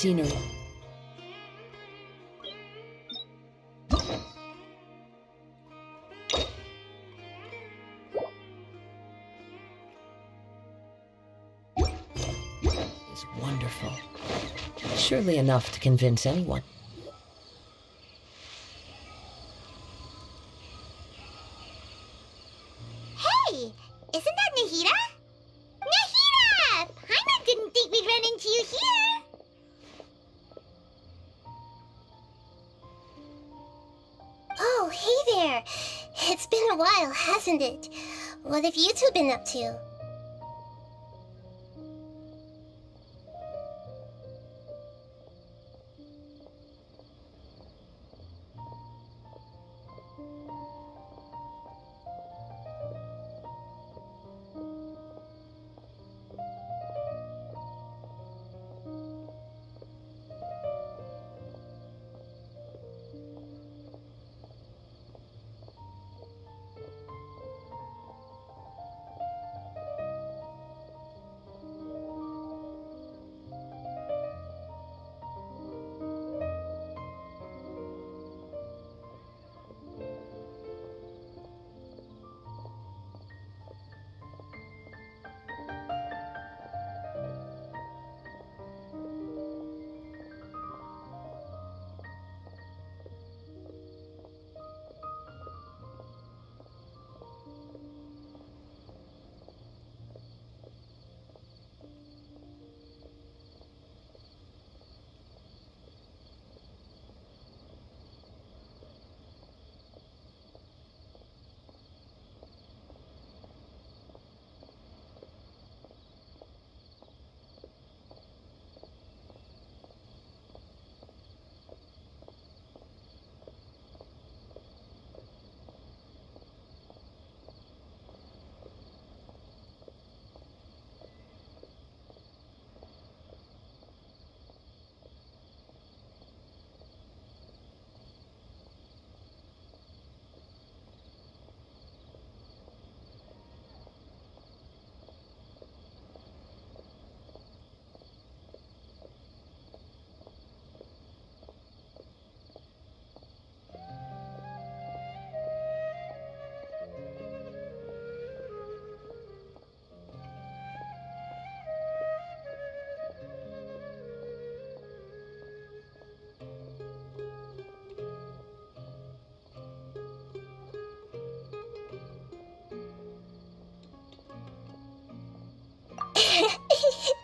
scenery. It's wonderful. Surely enough to convince anyone. Hey! Isn't that Nahida? Nahida! Paimon didn't think we'd run into you here! Oh, hey there! It's been a while, hasn't it? What have you two been up to?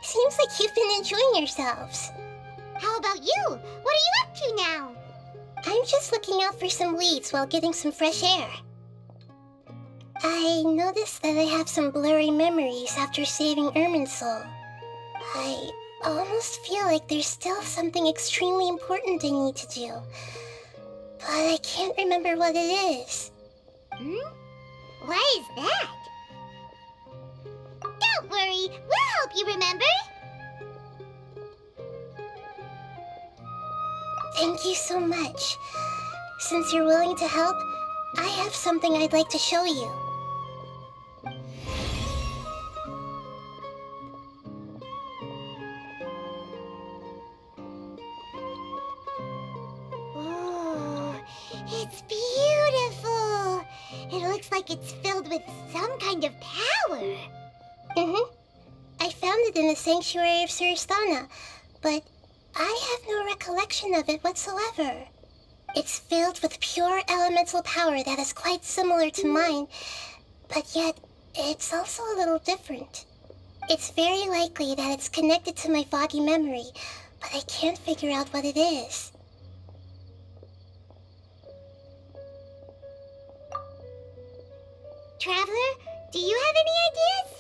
Seems like you've been enjoying yourselves. How about you? What are you up to now? I'm just looking out for some leads while getting some fresh air. I noticed that I have some blurry memories after saving Ermin's soul. I almost feel like there's still something extremely important I need to do, but I can't remember what it is. What is that? Don't worry, we'll help you remember. Thank you so much. Since you're willing to help, I have something I'd like to show you. Oh, it's beautiful. It looks like it's filled with some kind of power. I found it in the sanctuary of Suristana, but I have no recollection of it whatsoever. It's filled with pure elemental power that is quite similar to mine, but yet it's also a little different. It's very likely that it's connected to my foggy memory, but I can't figure out what it is. Traveler, do you have any ideas?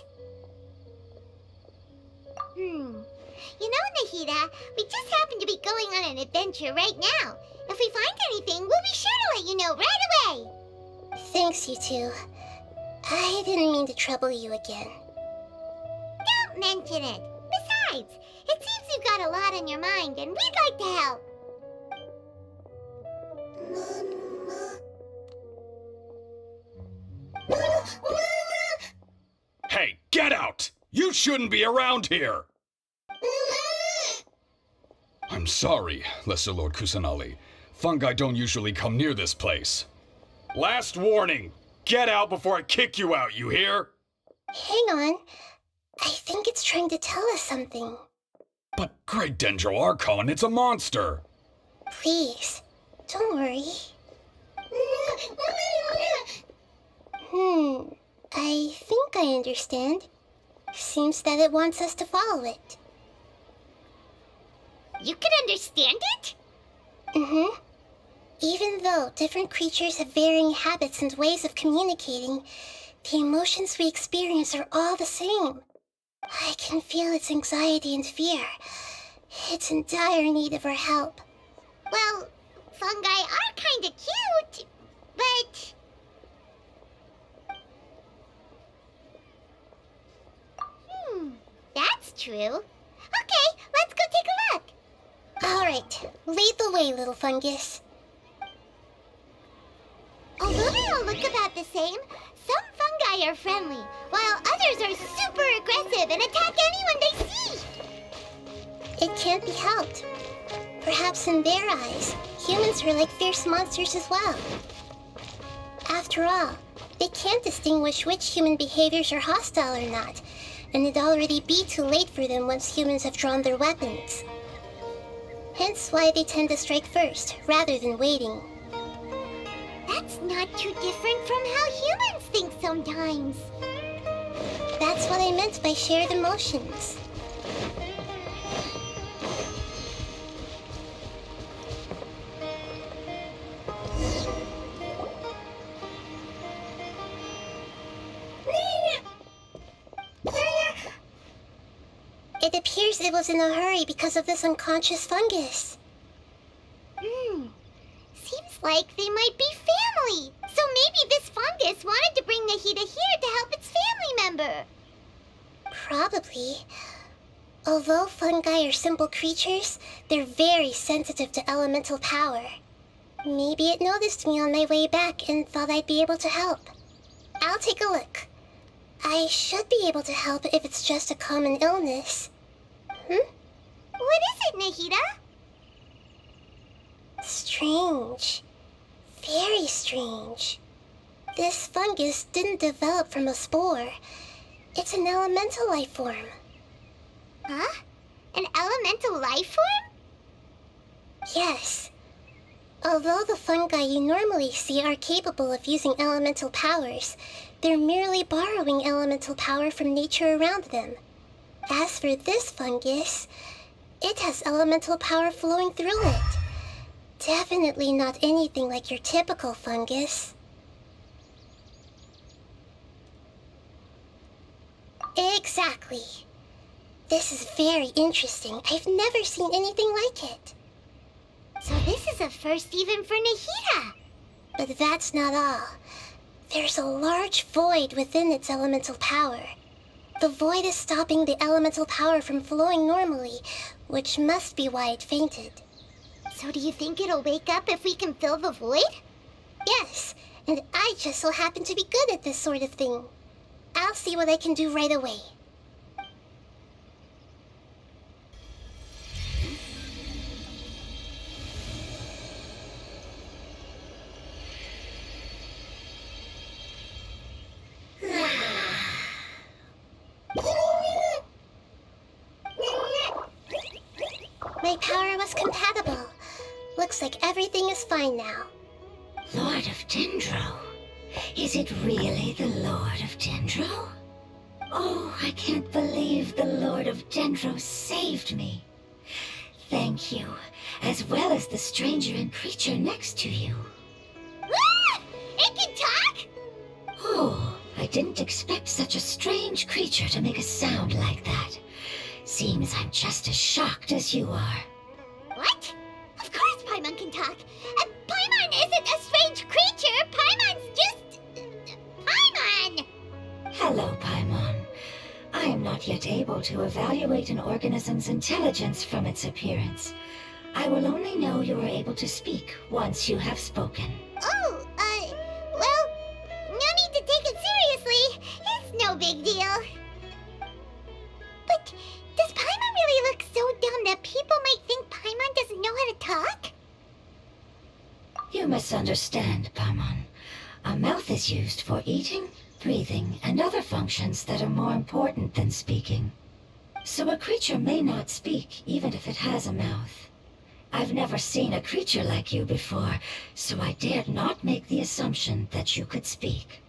You know, Nahida, we just happen to be going on an adventure right now. If we find anything, we'll be sure to let you know right away. Thanks, you two. I didn't mean to trouble you again. Don't mention it. Besides, it seems you've got a lot on your mind, and we'd like to help. Hey, get out! You shouldn't be around here! sorry, Lesser Lord Kusanali. Fungi don't usually come near this place. Last warning! Get out before I kick you out, you hear? Hang on. I think it's trying to tell us something. But Great Dendro Archon, it's a monster! Please, don't worry. I think I understand. Seems that it wants us to follow it. You can understand it? Even though different creatures have varying habits and ways of communicating, the emotions we experience are all the same. I can feel its anxiety and fear. It's in dire need of our help. Well, fungi are kinda cute, but... that's true. Okay, let's go take a look. Alright, lead the way, little fungus. Although they all look about the same, some fungi are friendly, while others are super aggressive and attack anyone they see. It can't be helped. Perhaps in their eyes, humans are like fierce monsters as well. After all, they can't distinguish which human behaviors are hostile or not, and it'd already be too late for them once humans have drawn their weapons. Hence why they tend to strike first, rather than waiting. That's not too different from how humans think sometimes. That's what I meant by shared emotions. It appears it was in a hurry because of this unconscious fungus. Seems like they might be family. So maybe this fungus wanted to bring Nahida here to help its family member. Probably. Although fungi are simple creatures, they're very sensitive to elemental power. Maybe it noticed me on my way back and thought I'd be able to help. I'll take a look. I should be able to help if it's just a common illness. What is it, Nahida? Strange. Very strange. This fungus didn't develop from a spore. It's an elemental life form. Huh? An elemental life form? Yes. Although the fungi you normally see are capable of using elemental powers, they're merely borrowing elemental power from nature around them. As for this fungus, it has elemental power flowing through it. Definitely not anything like your typical fungus. Exactly. This is very interesting. I've never seen anything like it. So this is a first even for Nahida. But that's not all. There's a large void within its elemental power. The void is stopping the elemental power from flowing normally, which must be why it fainted. So do you think it'll wake up if we can fill the void? Yes, and I just so happen to be good at this sort of thing. I'll see what I can do right away. My power was compatible. Looks like everything is fine now. Lord of Dendro? Is it really the Lord of Dendro? Oh, I can't believe the Lord of Dendro saved me. Thank you, as well as the stranger and creature next to you. Ah! It can talk? Oh, I didn't expect such a strange creature to make a sound like that. Seems I'm just as shocked as you are. What? Of course Paimon can talk. Paimon isn't a strange creature. Paimon's just... Paimon! Hello, Paimon. I am not yet able to evaluate an organism's intelligence from its appearance. I will only know you are able to speak once you have spoken. Oh, well, no need to take it seriously. It's no big deal. But does Paimon really look so dumb that people might think Paimon doesn't misunderstand, Paimon. A mouth is used for eating, breathing, and other functions that are more important than speaking. So a creature may not speak, even if it has a mouth. I've never seen a creature like you before, so I dared not make the assumption that you could speak.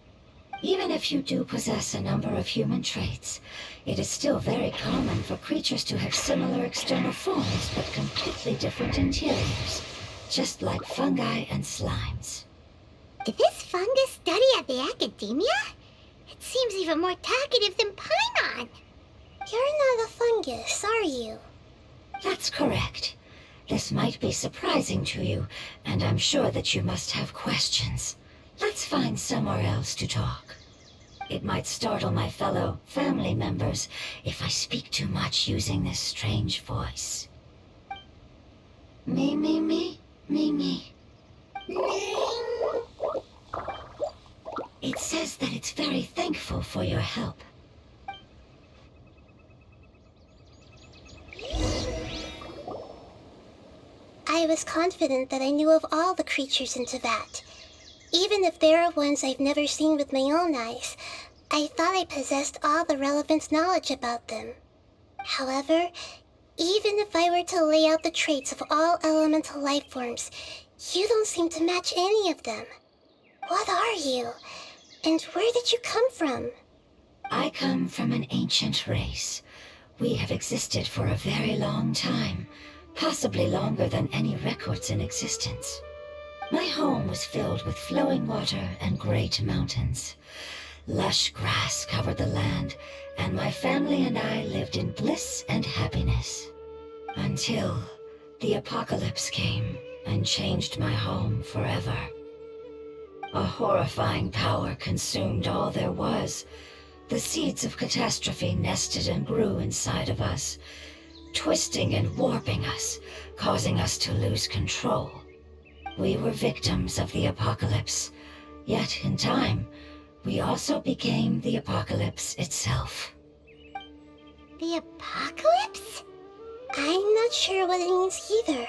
Even if you do possess a number of human traits, it is still very common for creatures to have similar external forms but completely different interiors, just like fungi and slimes. Did this fungus study at the academia? It seems even more talkative than Paimon. You're not a fungus, are you? That's correct. This might be surprising to you, and I'm sure that you must have questions. Let's find somewhere else to talk. It might startle my fellow family members if I speak too much using this strange voice. Me. It says that it's very thankful for your help. I was confident that I knew of all the creatures in Teyvat. Even if there are ones I've never seen with my own eyes, I thought I possessed all the relevant knowledge about them. However, even if I were to lay out the traits of all elemental life forms, you don't seem to match any of them. What are you? And where did you come from? I come from an ancient race. We have existed for a very long time, possibly longer than any records in existence. My home was filled with flowing water and great mountains. Lush grass covered the land, and my family and I lived in bliss and happiness. Until the apocalypse came and changed my home forever. A horrifying power consumed all there was. The seeds of catastrophe nested and grew inside of us, twisting and warping us, causing us to lose control. We were victims of the apocalypse, yet in time, we also became the apocalypse itself. The apocalypse? I'm not sure what it means either.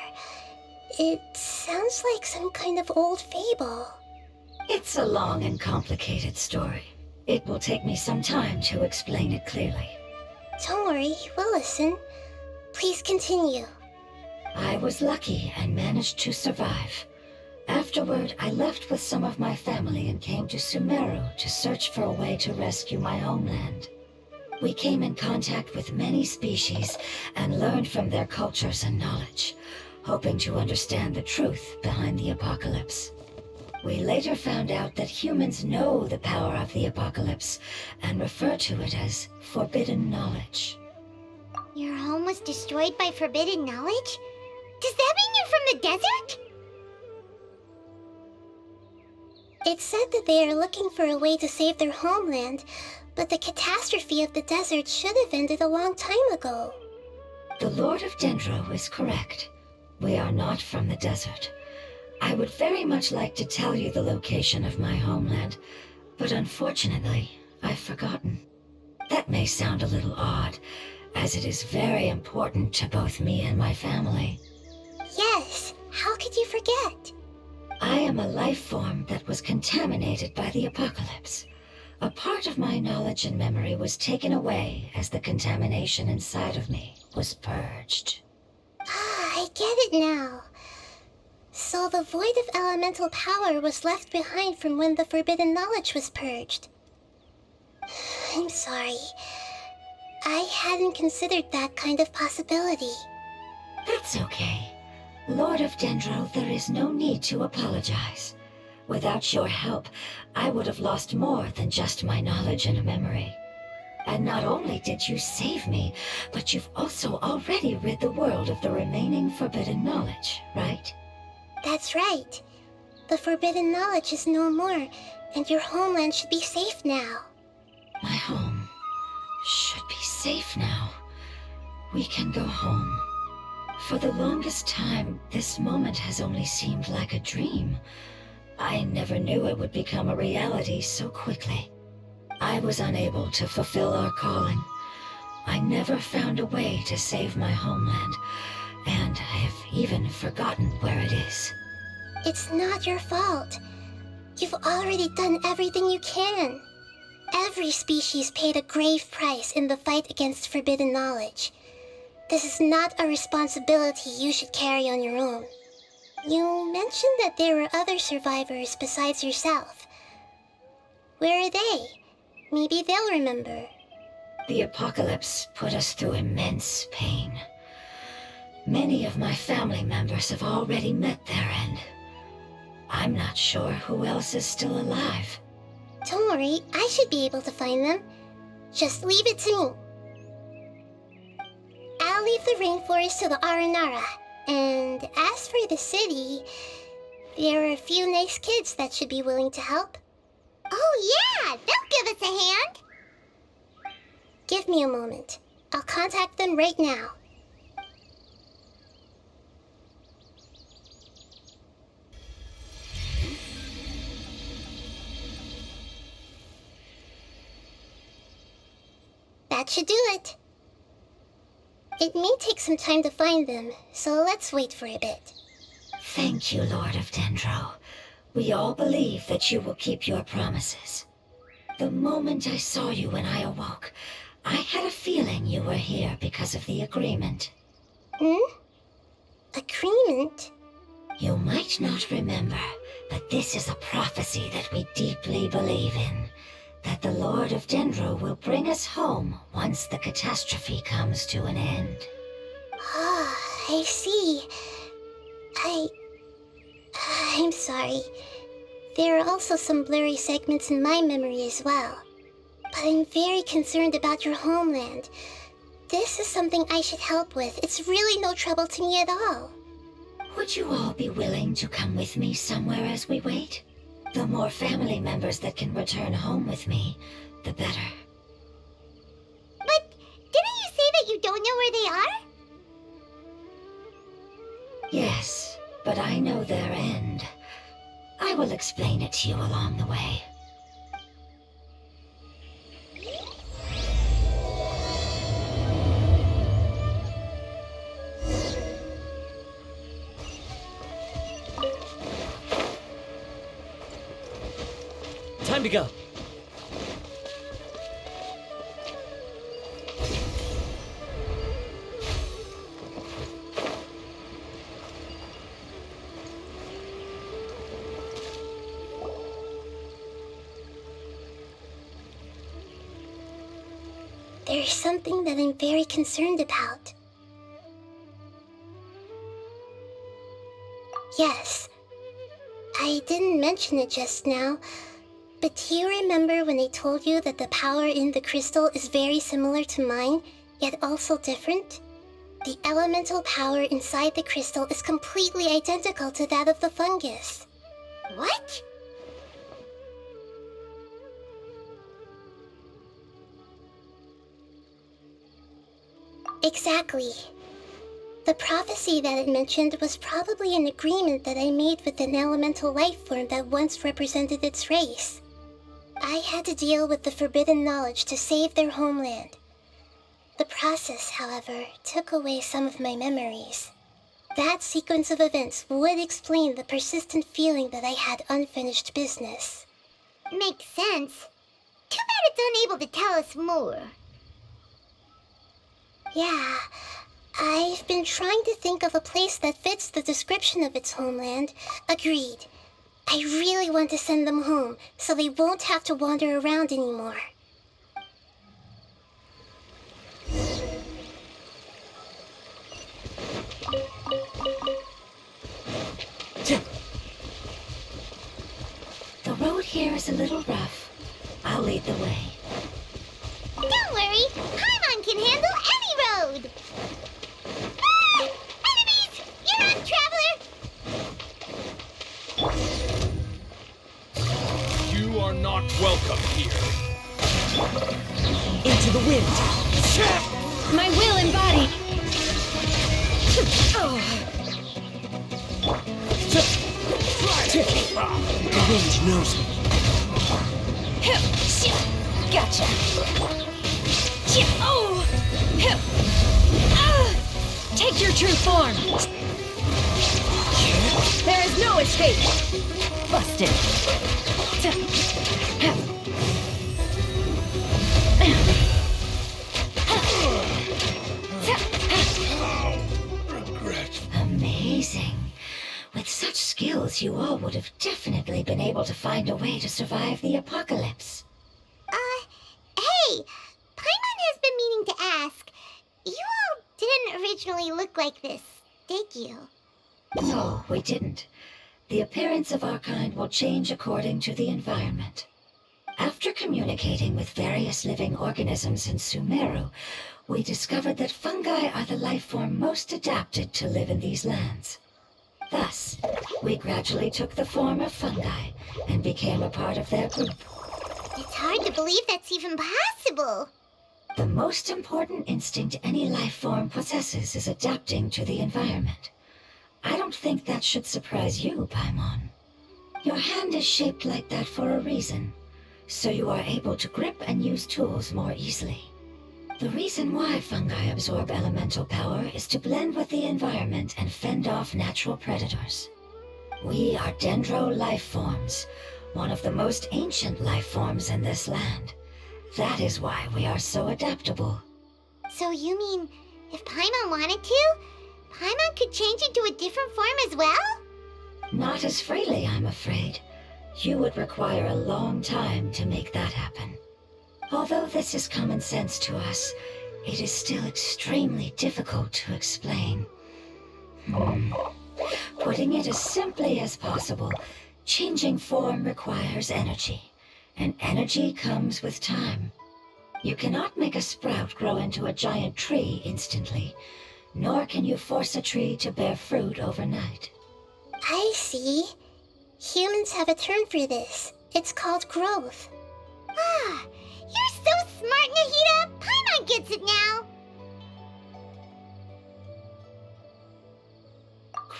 It sounds like some kind of old fable. It's a long and complicated story. It will take me some time to explain it clearly. Don't worry, we'll listen. Please continue. I was lucky and managed to survive. Afterward, I left with some of my family and came to Sumeru to search for a way to rescue my homeland. We came in contact with many species and learned from their cultures and knowledge, hoping to understand the truth behind the apocalypse. We later found out that humans know the power of the apocalypse and refer to it as forbidden knowledge. Your home was destroyed by forbidden knowledge? Does that mean you're from the desert? It said that they are looking for a way to save their homeland, but the catastrophe of the desert should have ended a long time ago. The Lord of Dendro is correct. We are not from the desert. I would very much like to tell you the location of my homeland, but unfortunately, I've forgotten. That may sound a little odd, as it is very important to both me and my family. Yes, how could you forget? I am a life form that was contaminated by the apocalypse. A part of my knowledge and memory was taken away as the contamination inside of me was purged. I get it now. So the void of elemental power was left behind from when the forbidden knowledge was purged. I'm sorry. I hadn't considered that kind of possibility. That's okay. Lord of Dendro, there is no need to apologize. Without your help, I would have lost more than just my knowledge and memory. And not only did you save me, but you've also already rid the world of the remaining forbidden knowledge, right? That's right. The forbidden knowledge is no more, and your homeland should be safe now. My home should be safe now. We can go home. For the longest time, this moment has only seemed like a dream. I never knew it would become a reality so quickly. I was unable to fulfill our calling. I never found a way to save my homeland, and I have even forgotten where it is. It's not your fault. You've already done everything you can. Every species paid a grave price in the fight against forbidden knowledge. This is not a responsibility you should carry on your own. You mentioned that there were other survivors besides yourself. Where are they? Maybe they'll remember. The apocalypse put us through immense pain. Many of my family members have already met their end. I'm not sure who else is still alive. Don't worry, I should be able to find them. Just leave it to me. I'll leave the rainforest to the Aranara. And as for the city, there are a few nice kids that should be willing to help. Oh yeah, they'll give us a hand. Give me a moment. I'll contact them right now. That should do it. It may take some time to find them, so let's wait for a bit. Thank you, Lord of Dendro. We all believe that you will keep your promises. The moment I saw you when I awoke, I had a feeling you were here because of the agreement. Agreement? You might not remember, but this is a prophecy that we deeply believe in. That the Lord of Dendro will bring us home once the catastrophe comes to an end. Ah, I see. I'm sorry. There are also some blurry segments in my memory as well. But I'm very concerned about your homeland. This is something I should help with. It's really no trouble to me at all. Would you all be willing to come with me somewhere as we wait? The more family members that can return home with me, the better. But didn't you say that you don't know where they are? Yes, but I know their end. I will explain it to you along the way. Time to go. There's something that I'm very concerned about. Yes, I didn't mention it just now, but do you remember when I told you that the power in the crystal is very similar to mine, yet also different? The elemental power inside the crystal is completely identical to that of the fungus. What? Exactly. The prophecy that it mentioned was probably an agreement that I made with an elemental life form that once represented its race. I had to deal with the forbidden knowledge to save their homeland. The process, however, took away some of my memories. That sequence of events would explain the persistent feeling that I had unfinished business. Makes sense. Too bad it's unable to tell us more. Yeah, I've been trying to think of a place that fits the description of its homeland. Agreed. I really want to send them home, so they won't have to wander around anymore. The road here is a little rough. I'll lead the way. Don't worry, Paimon can handle any road! Ah! Enemies! You're on, traveler! You are not welcome here. Into the wind. My will embodied. The wind knows me. Gotcha. Take your true form. There is no escape! Busted. Amazing. With such skills, you all would have definitely been able to find a way to survive the apocalypse. Hey! Paimon has been meaning to ask. You all didn't originally look like this, did you? No, we didn't. The appearance of our kind will change according to the environment. After communicating with various living organisms in Sumeru, we discovered that fungi are the life form most adapted to live in these lands. Thus, we gradually took the form of fungi and became a part of their group. It's hard to believe that's even possible. The most important instinct any life form possesses is adapting to the environment. I don't think that should surprise you, Paimon. Your hand is shaped like that for a reason, so you are able to grip and use tools more easily. The reason why fungi absorb elemental power is to blend with the environment and fend off natural predators. We are dendro life forms, one of the most ancient life forms in this land. That is why we are so adaptable. So you mean, if Paimon wanted to, Paimon could change into a different form as well? Not as freely, I'm afraid. You would require a long time to make that happen. Although this is common sense to us, it is still extremely difficult to explain. Putting it as simply as possible, changing form requires energy, and energy comes with time. You cannot make a sprout grow into a giant tree instantly, nor can you force a tree to bear fruit overnight. I see. Humans have a term for this. It's called growth. Ah, you're so smart, Nahida! Paimon gets it now!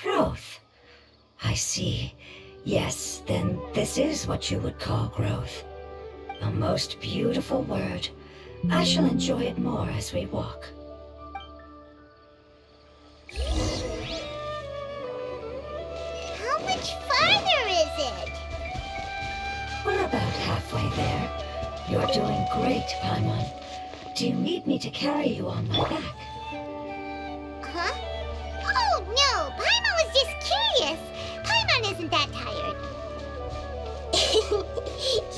Growth. I see. Yes, then this is what you would call growth. A most beautiful word. I shall enjoy it more as we walk. How much farther is it? We're about halfway there. You're doing great, Paimon. Do you need me to carry you on my back? Huh? Oh, no! Paimon was just curious! Paimon isn't that tired.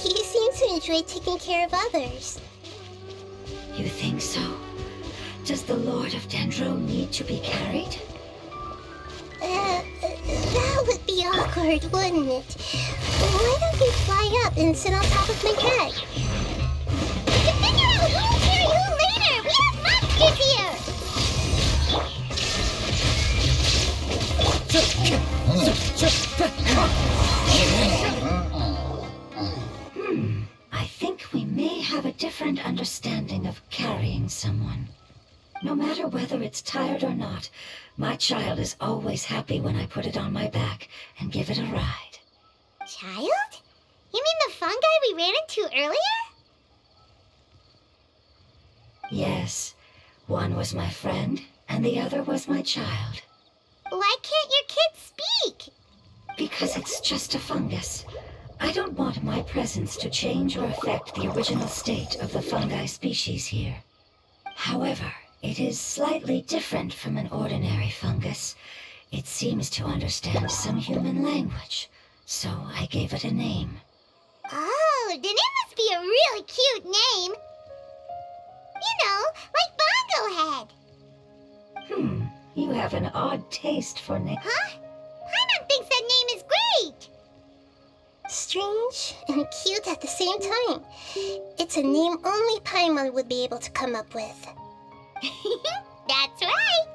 You seem to enjoy taking care of others. You think so? Does the Lord of Dendro need to be carried? That would be awkward, wouldn't it? Why don't you fly up and sit on top of my head? To figure out who'll carry who later! We have monsters here! I think we may have a different understanding of carrying someone. No matter whether it's tired or not, my child is always happy when I put it on my back and give it a ride. Child? You mean the fungi we ran into earlier? Yes, one was my friend, and the other was my child. Why can't your kid speak? Because it's just a fungus. I don't want my presence to change or affect the original state of the fungi species here. However, it is slightly different from an ordinary fungus. It seems to understand some human language, so I gave it a name. Oh, then it must be a really cute name. You know, like Bongo Head. You have an odd taste for names. Huh? Paimon thinks that name is great. Strange and cute at the same time. It's a name only Paimon would be able to come up with. That's right.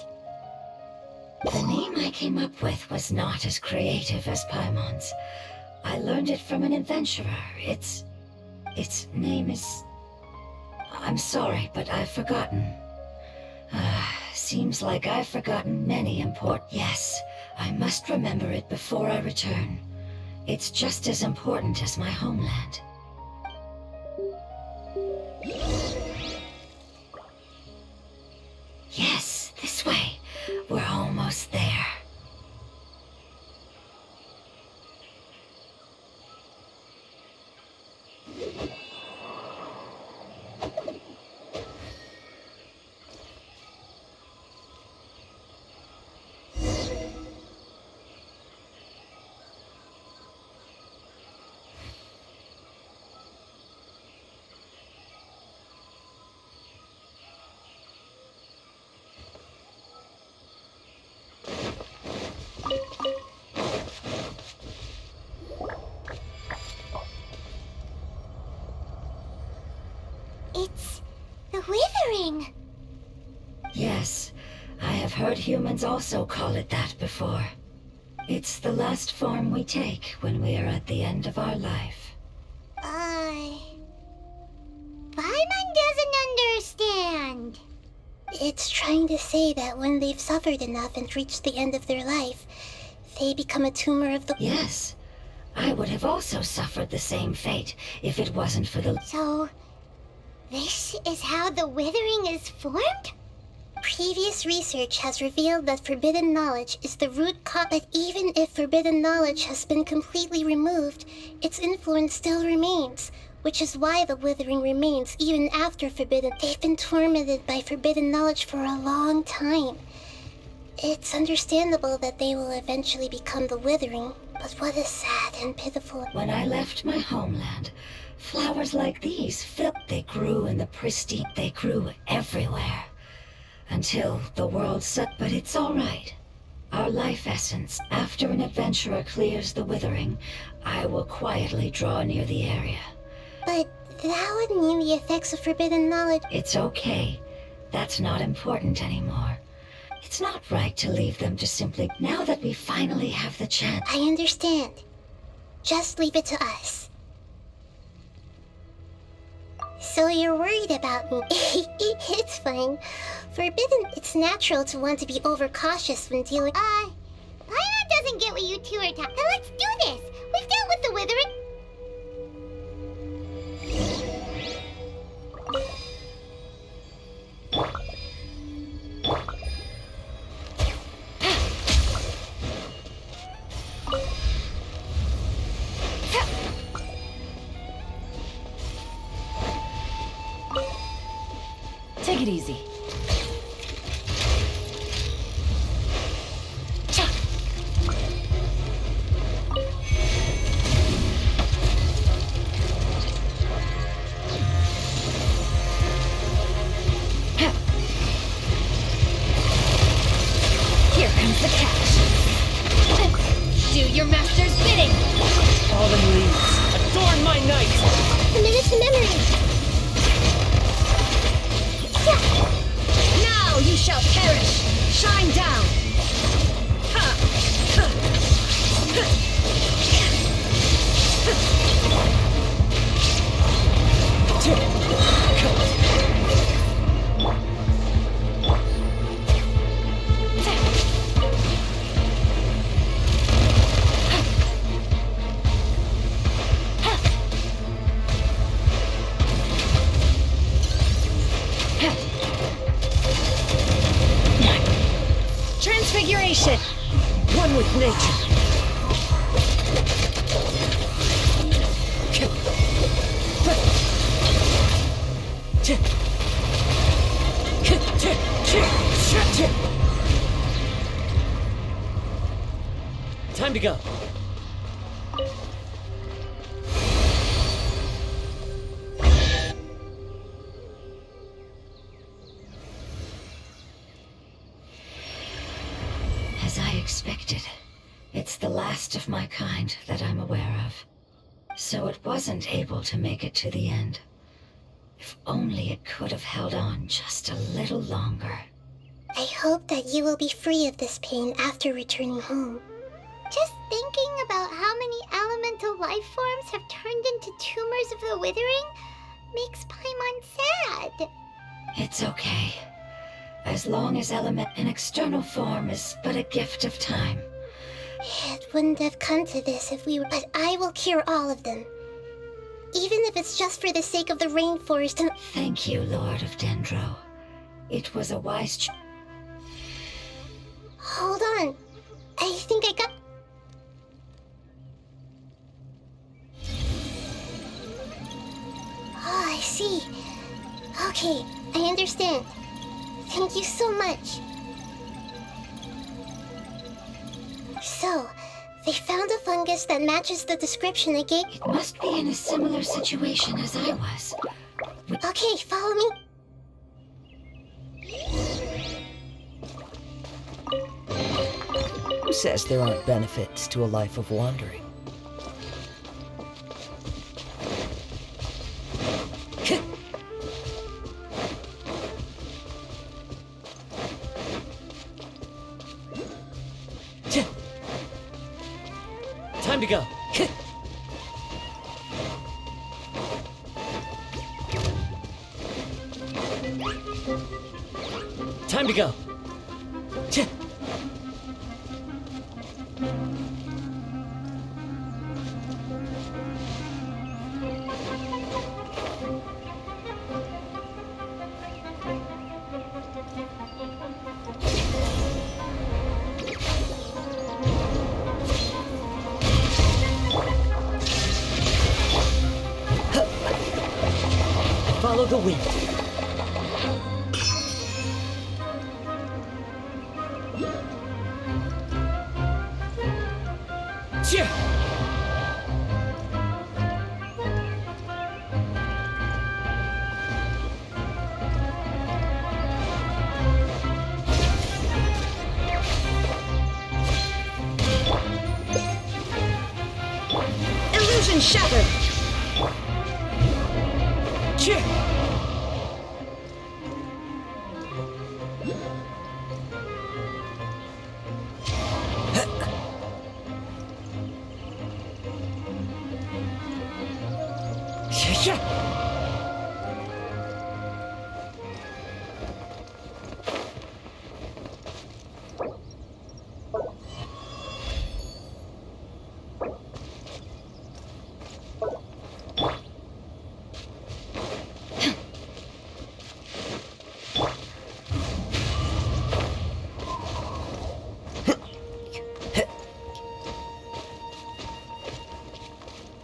The name I came up with was not as creative as Paimon's. I learned it from an adventurer. Its name is... I'm sorry, but I've forgotten. Seems like I've forgotten many important... Yes, I must remember it before I return. It's just as important as my homeland. Yes, this way. We're almost there. withering. Yes, I have heard humans also call it that before. It's the last form we take when we are at the end of our life. Paimon doesn't understand. It's trying to say that when they've suffered enough and reached the end of their life, they become a tumor of the... Yes, I would have also suffered the same fate if it wasn't for the... So, this is how the withering is formed? Previous research has revealed that forbidden knowledge is the root cause, but even if forbidden knowledge has been completely removed, its influence still remains, which is why the withering remains even after forbidden. They've been tormented by forbidden knowledge for a long time. It's understandable that they will eventually become the withering, but what is sad and pitiful. When I left my homeland, flowers like these they grew in the pristine, they grew everywhere. Until the world set, but it's all right. Our life essence, after an adventurer clears the withering, I will quietly draw near the area. But that would mean the effects of forbidden knowledge... It's okay. That's not important anymore. It's not right to leave them to simply... Now that we finally have the chance... I understand. Just leave it to us. So you're worried about me. It's fine. Forbidden, it's natural to want to be overcautious when dealing... Paimon doesn't get what you two are talking. Let's do this! We've dealt with the withering. Take it easy. Here comes the catch. Do your master's bidding. Fallen leaves, adorn my night! Commit it to memory. Now you shall perish. Shine down. Transfiguration. One with nature. Time to go. As I expected, it's the last of my kind that I'm aware of. So it wasn't able to make it to the end. If only it could have held on just a little longer. I hope that you will be free of this pain after returning home. Just thinking about how many elemental life forms have turned into tumors of the withering makes Paimon sad. It's okay. As long as an external form is but a gift of time. It wouldn't have come to this if we were... But I will cure all of them. Even if it's just for the sake of the rainforest and... Thank you, Lord of Dendro. It was a wise Hold on. I think I got... Oh, I see. Okay, I understand. Thank you so much. So, they found a fungus that matches the description I gave. It must be in a similar situation as I was. Okay, follow me. Who says there aren't benefits to a life of wandering? Time to go. Time to go. Follow the wind. Illusion shattered!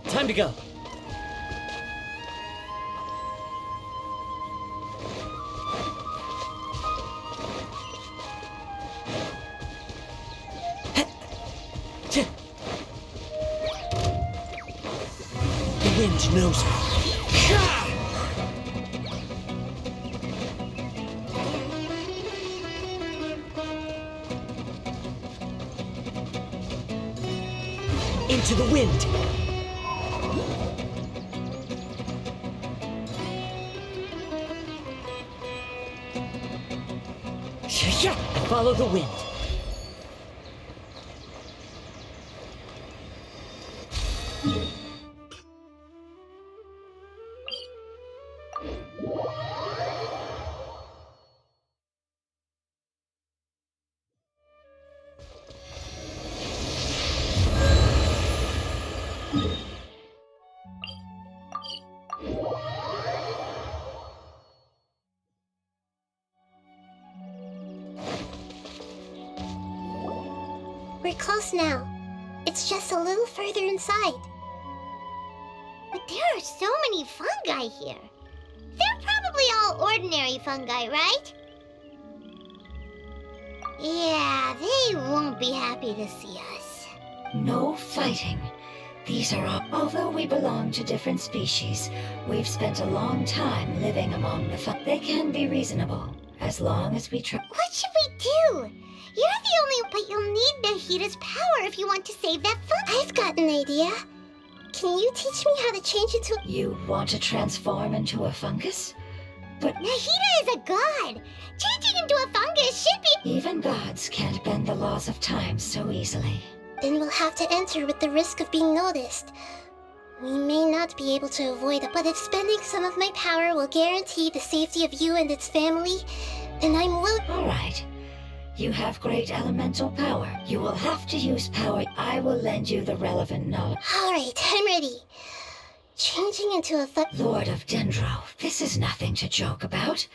Time to go. The wind knows me. Into the wind. Follow the wind. We're close now. It's just a little further inside. But there are so many fungi here. They're probably all ordinary fungi, right? Yeah, they won't be happy to see us. No fighting. These are all... Although we belong to different species, we've spent a long time living among the They can be reasonable, as long as we try... What should we do? You're the only... But you'll need Nahita's power if you want to save that fungi. I've got an idea. Can you teach me how to change into... You want to transform into a fungus? But... Nahita is a god! Changing into a fungus should be... Even gods can't bend the laws of time so easily. Then we'll have to enter with the risk of being noticed. We may not be able to avoid it, but if spending some of my power will guarantee the safety of you and its family, then I'm willing... All right. You have great elemental power. You will have to use power. I will lend you the relevant knowledge. All right, I'm ready. Changing into a Lord of Dendro, this is nothing to joke about.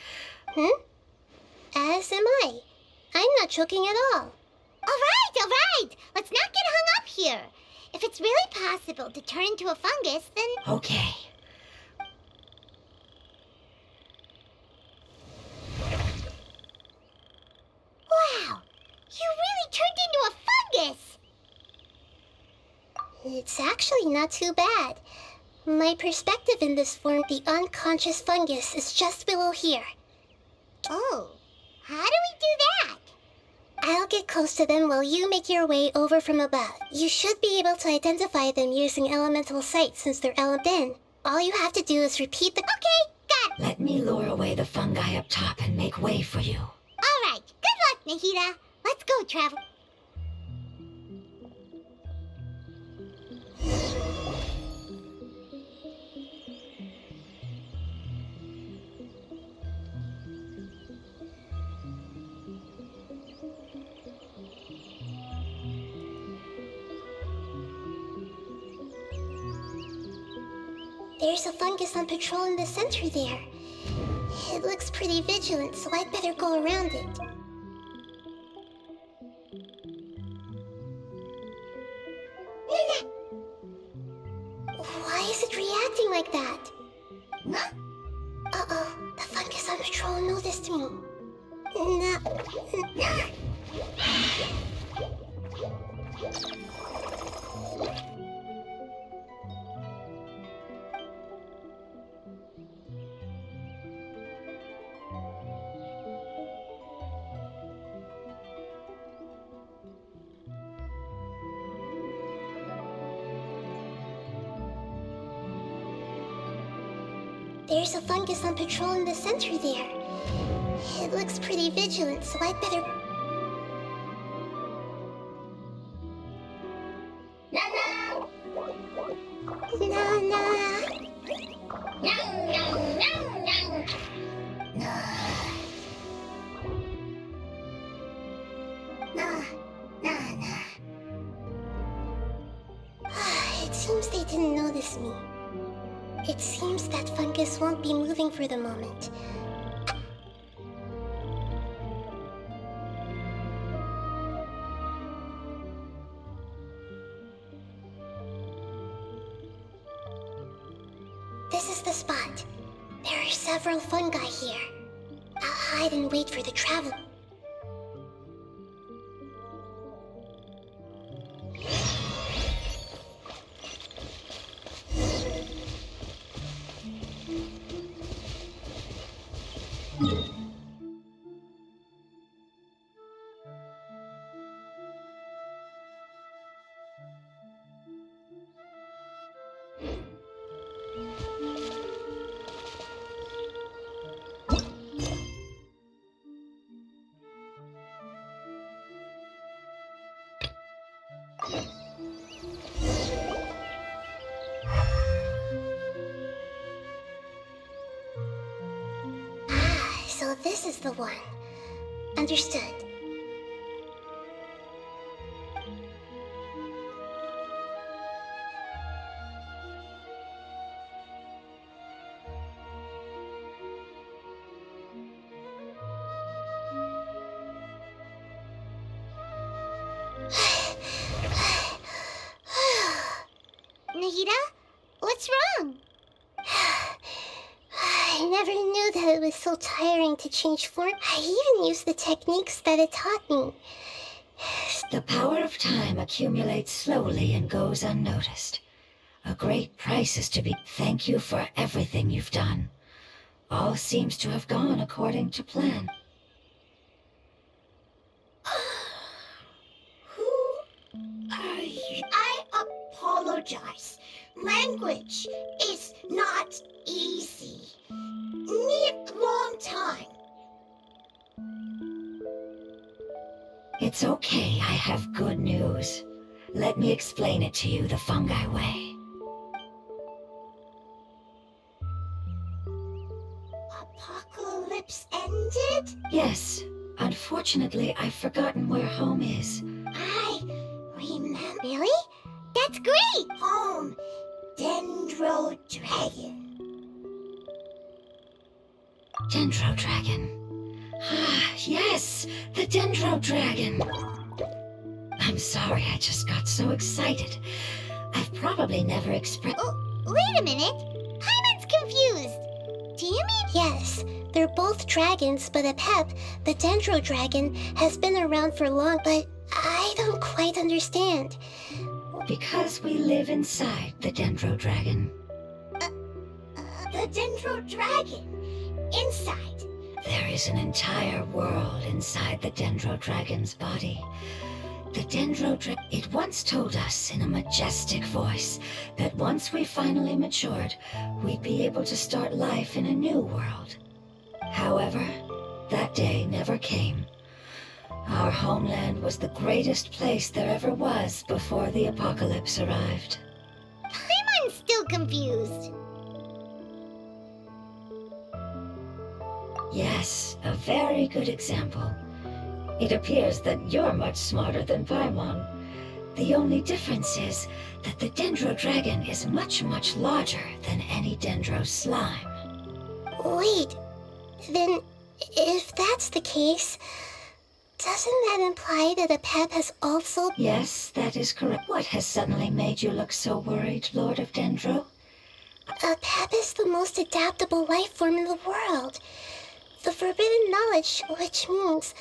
As am I. I'm not joking at all. All right! Let's not get hung up here. If it's really possible to turn into a fungus, then... Okay. Wow! You really turned into a fungus! It's actually not too bad. My perspective in this form, the unconscious fungus, is just below here. Oh, how do we do that? I'll get close to them while you make your way over from above. You should be able to identify them using elemental sight since they're then. All you have to do is repeat the... Okay, got it. Let me lure away the fungi up top and make way for you. All right, good luck, Nahita. Let's go, Travel. There's a fungus on patrol in the center there. It looks pretty vigilant, so I'd better go around it. Why is it reacting like that? Uh-oh, the fungus on patrol noticed me. There's a fungus on patrol in the center there. It looks pretty vigilant, so I'd better... It seems they didn't notice me. It seems that fungus won't be moving for the moment. This is the spot. There are several fungi here. I'll hide and wait for the traveler. So this is the one. Understood. Nahida? What's wrong? I never knew that it was so tiring to change form. I even used the techniques that it taught me. The power of time accumulates slowly and goes unnoticed. A great price is to be. Thank you for everything you've done. All seems to have gone according to plan. Who are you? I apologize. Language is not easy. Need long time. It's okay, I have good news. Let me explain it to you the fungi way. Apocalypse ended? Yes. Unfortunately, I've forgotten where home is. I remember. Really? That's great! Home. Dendro Dragon. Dendro Dragon. Ah, yes! The Dendro Dragon! I'm sorry, I just got so excited. I've probably never expressed... Oh, wait a minute. Paimon's confused. Do you mean... Yes, they're both dragons, but Apep, the Dendro Dragon, has been around for long, but I don't quite understand. Because we live inside the Dendro Dragon. The Dendro Dragon? Inside? There is an entire world inside the Dendro Dragon's body. The Dendro Dragon... It once told us in a majestic voice that once we finally matured, we'd be able to start life in a new world. However, that day never came. Our homeland was the greatest place there ever was before the apocalypse arrived. Paimon's still confused. Yes, a very good example. It appears that you're much smarter than Paimon. The only difference is that the Dendro Dragon is much, much larger than any Dendro slime. Wait, then if that's the case, doesn't that imply that a pep has also... Yes, that is correct. What has suddenly made you look so worried, Lord of Dendro? A pep is the most adaptable life form in the world. The forbidden knowledge, which means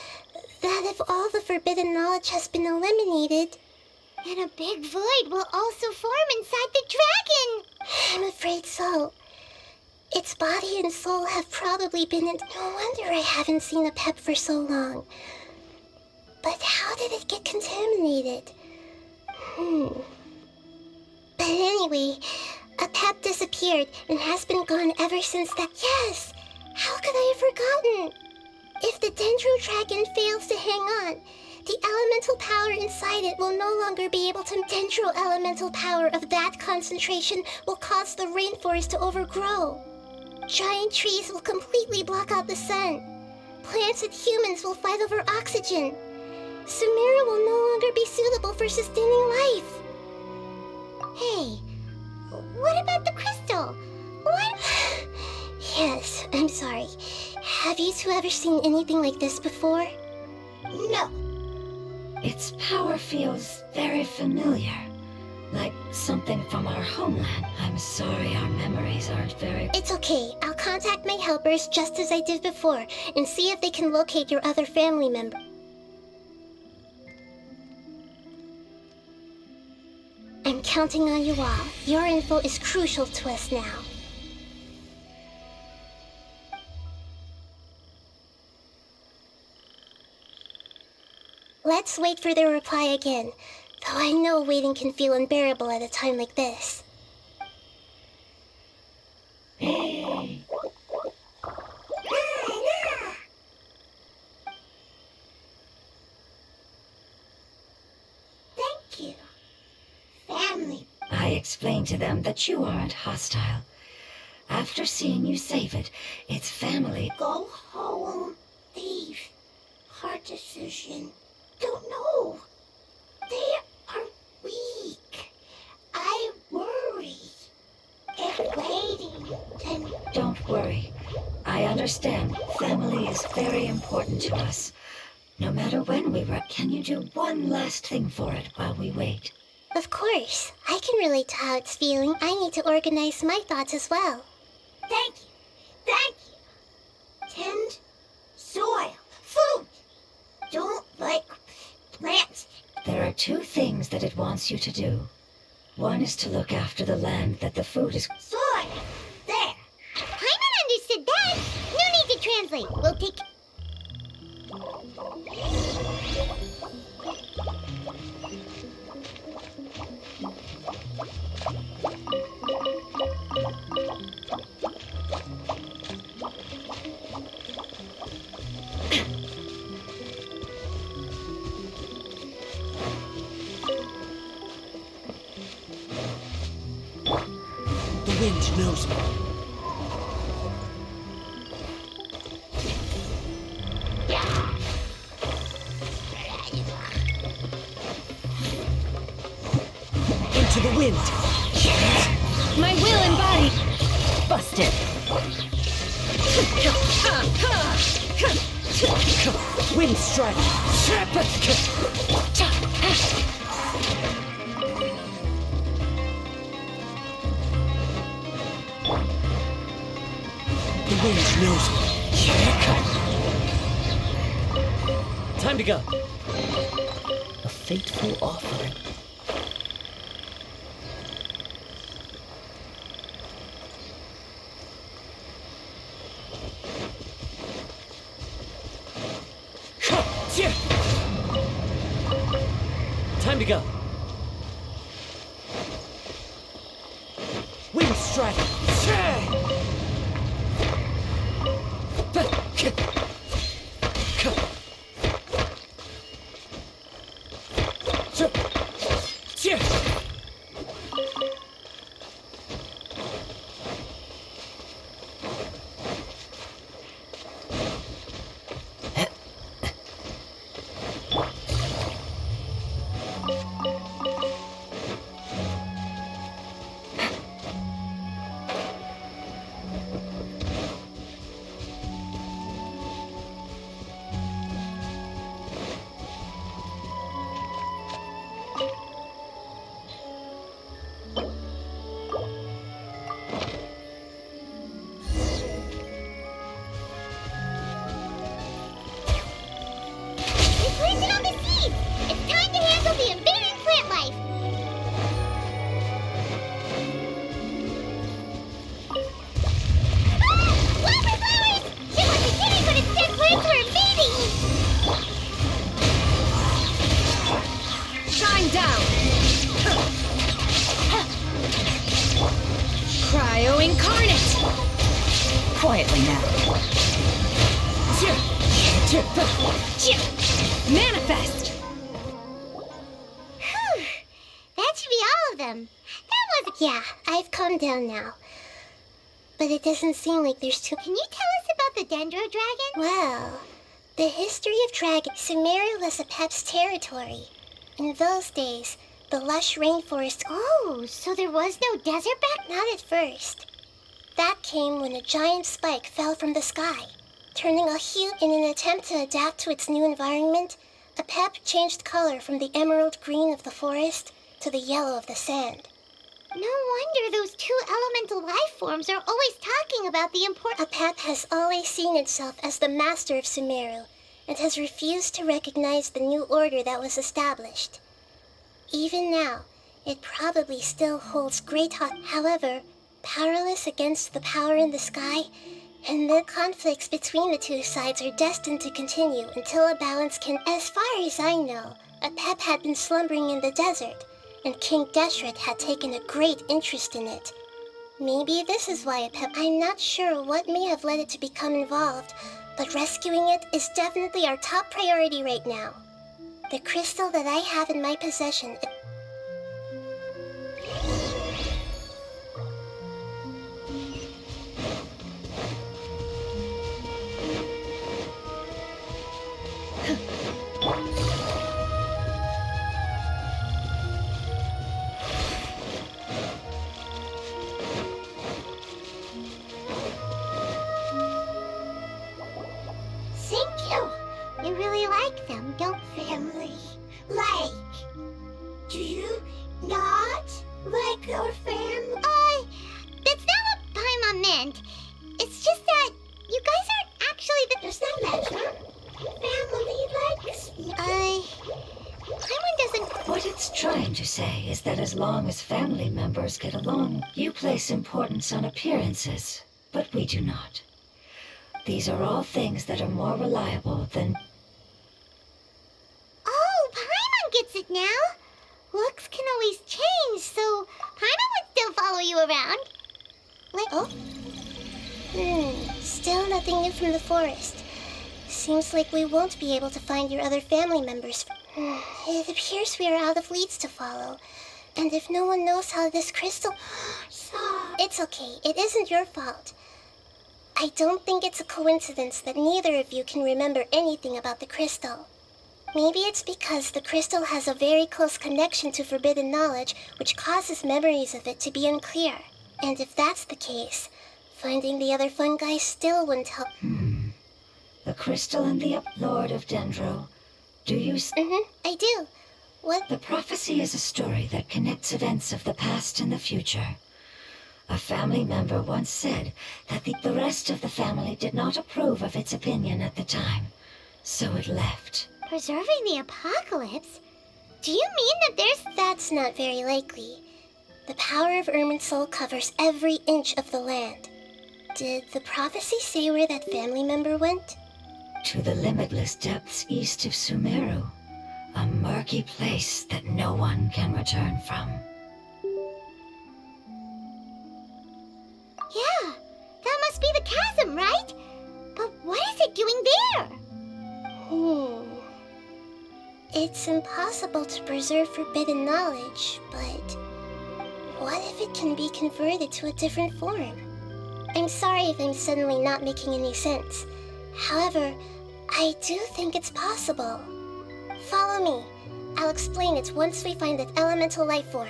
that if all the forbidden knowledge has been eliminated... And a big void will also form inside the dragon! I'm afraid so. Its body and soul have probably been in... No wonder I haven't seen a pep for so long. But how did it get contaminated? But anyway, a pep disappeared and has been gone ever since that... Yes! How could I have forgotten? If the Dendro Dragon fails to hang on, the elemental power inside it will no longer be able to... Dendro elemental power of that concentration will cause the rainforest to overgrow. Giant trees will completely block out the sun. Plants and humans will fight over oxygen. Sumeru will no longer be suitable for sustaining life. Hey, what about the crystal? What? Yes, I'm sorry. Have you two ever seen anything like this before? No. Its power feels very familiar. Like something from our homeland. I'm sorry our memories aren't very... It's okay. I'll contact my helpers just as I did before and see if they can locate your other family member. I'm counting on you all. Your info is crucial to us now. Let's wait for their reply again, though I know waiting can feel unbearable at a time like this. Thank you. Family. I explained to them that you aren't hostile. After seeing you save it, its family... Go home, thief. Hard decision. Don't know. They are weak. I worry. If waiting, then... Don't worry. I understand. Family is very important to us. No matter when we were... Can you do one last thing for it while we wait? Of course. I can relate to how it's feeling. I need to organize my thoughts as well. Thank you. Thank you. Tend soil. Food. Don't like plants. There are two things that it wants you to do. One is to look after the land that the food is... Soil. There. Paimon understood that. No need to translate. We'll take... The wind knows me. Into the wind. My will embodied. Busted. Wind strike. The wind knows me. Time to go. A fateful offering. Time to go. Wind strike. Manifest! Whew. That should be all of them. That was... Yeah, I've calmed down now. But it doesn't seem like there's too... Can you tell us about the Dendro Dragon? Well, the history of dragons... Sumeru was a Pep's territory. In those days, the lush rainforest... Oh, so there was no desert back? Not at first. That came when a giant spike fell from the sky, turning a hue in an attempt to adapt to its new environment. A Pep changed color from the emerald green of the forest to the yellow of the sand. No wonder those two elemental life forms are always talking about the A Pep has always seen itself as the master of Sumeru and has refused to recognize the new order that was established. Even now, it probably still holds great However, powerless against the power in the sky, and the conflicts between the two sides are destined to continue until a balance can... As far as I know, a Pep had been slumbering in the desert, and King Deshret had taken a great interest in it. Maybe this is why a Pep... I'm not sure what may have led it to become involved, but rescuing it is definitely our top priority right now. The crystal that I have in my possession... Thank you. You really like them, don't you? Family. Like. Do you not like your family? That's not what Paimon meant. It's just that you guys aren't actually the... Does that matter? Family likes me. Paimon doesn't... What it's trying to say is that as long as family members get along, you place importance on appearances, but we do not. These are all things that are more reliable than... Oh, Paimon gets it now. Looks can always change, so Paimon would still follow you around. Still nothing new from the forest. Seems like we won't be able to find your other family members. It appears we are out of leads to follow. And if no one knows how this crystal... It's okay. It isn't your fault. I don't think it's a coincidence that neither of you can remember anything about the crystal. Maybe it's because the crystal has a very close connection to forbidden knowledge, which causes memories of it to be unclear. And if that's the case, finding the other fungi still wouldn't help. The crystal and the Lord of Dendro. Do you... I do. What? The prophecy is a story that connects events of the past and the future. A family member once said that the rest of the family did not approve of its opinion at the time, so it left. Preserving the apocalypse? Do you mean that there's... That's not very likely. The power of Irminsul covers every inch of the land. Did the prophecy say where that family member went? To the limitless depths east of Sumeru, a murky place that no one can return from. Yeah, that must be the chasm, right? But what is it doing there? It's impossible to preserve forbidden knowledge, but what if it can be converted to a different form? I'm sorry if I'm suddenly not making any sense. However, I do think it's possible. Follow me. I'll explain it once we find that elemental life form.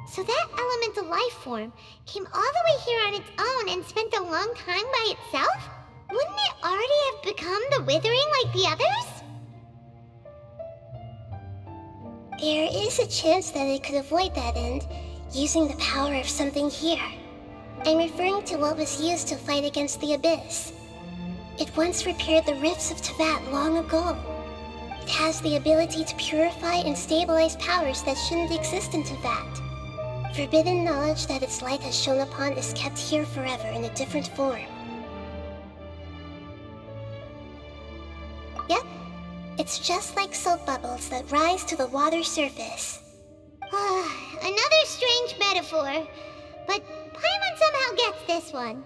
So that elemental life form came all the way here on its own and spent a long time by itself? Wouldn't it already have become the Withering like the others? There is a chance that it could avoid that end, using the power of something here. I'm referring to what was used to fight against the Abyss. It once repaired the rifts of Teyvat long ago. It has the ability to purify and stabilize powers that shouldn't exist in Teyvat. Forbidden knowledge that its light has shone upon is kept here forever in a different form. Yep, it's just like soap bubbles that rise to the water surface. Another strange metaphor, but Paimon somehow gets this one.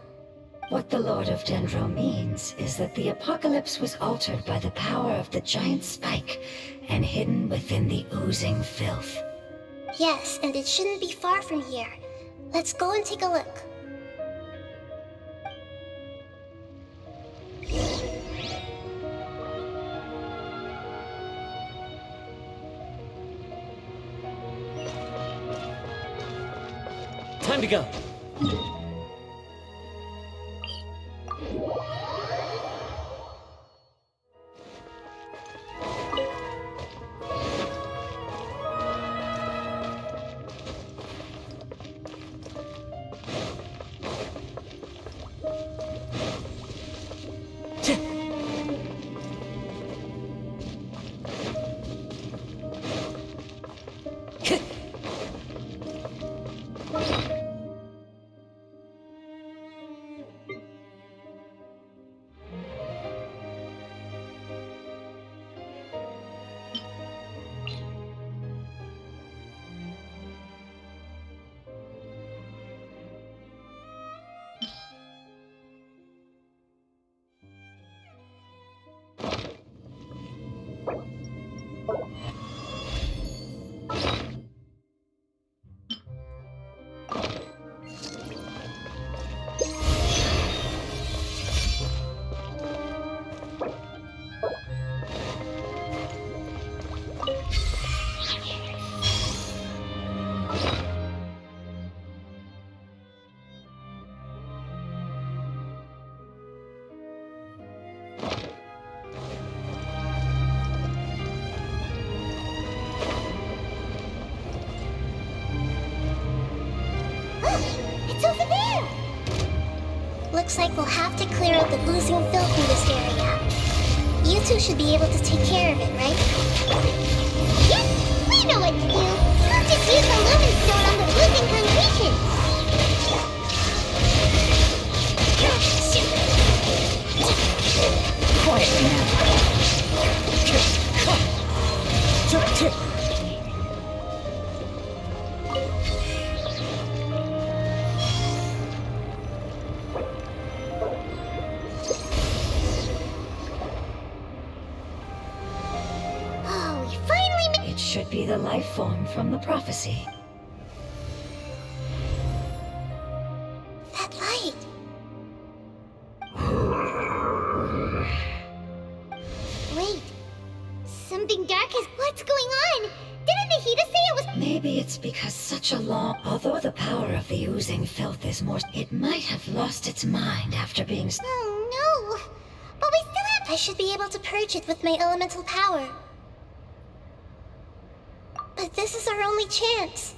What the Lord of Dendro means is that the apocalypse was altered by the power of the giant spike and hidden within the oozing filth. Yes, and it shouldn't be far from here. Let's go and take a look. Time to go. It's over there! Looks like we'll have to clear out the oozing filth in this area. You two should be able to take care of it, right? Yep, we know what to do. We'll just use the lumen stone on the oozing concretion. Quietly now. Oh, we finally It should be the life form from the prophecy. That light! Wait, something dark is... What's going on? Didn't Nahida say it was... Maybe it's because such a long... Although the power of the oozing filth is more... It might have lost its mind after being... Oh no! But we still have... I should be able to purge it with my elemental power. But this is our only chance.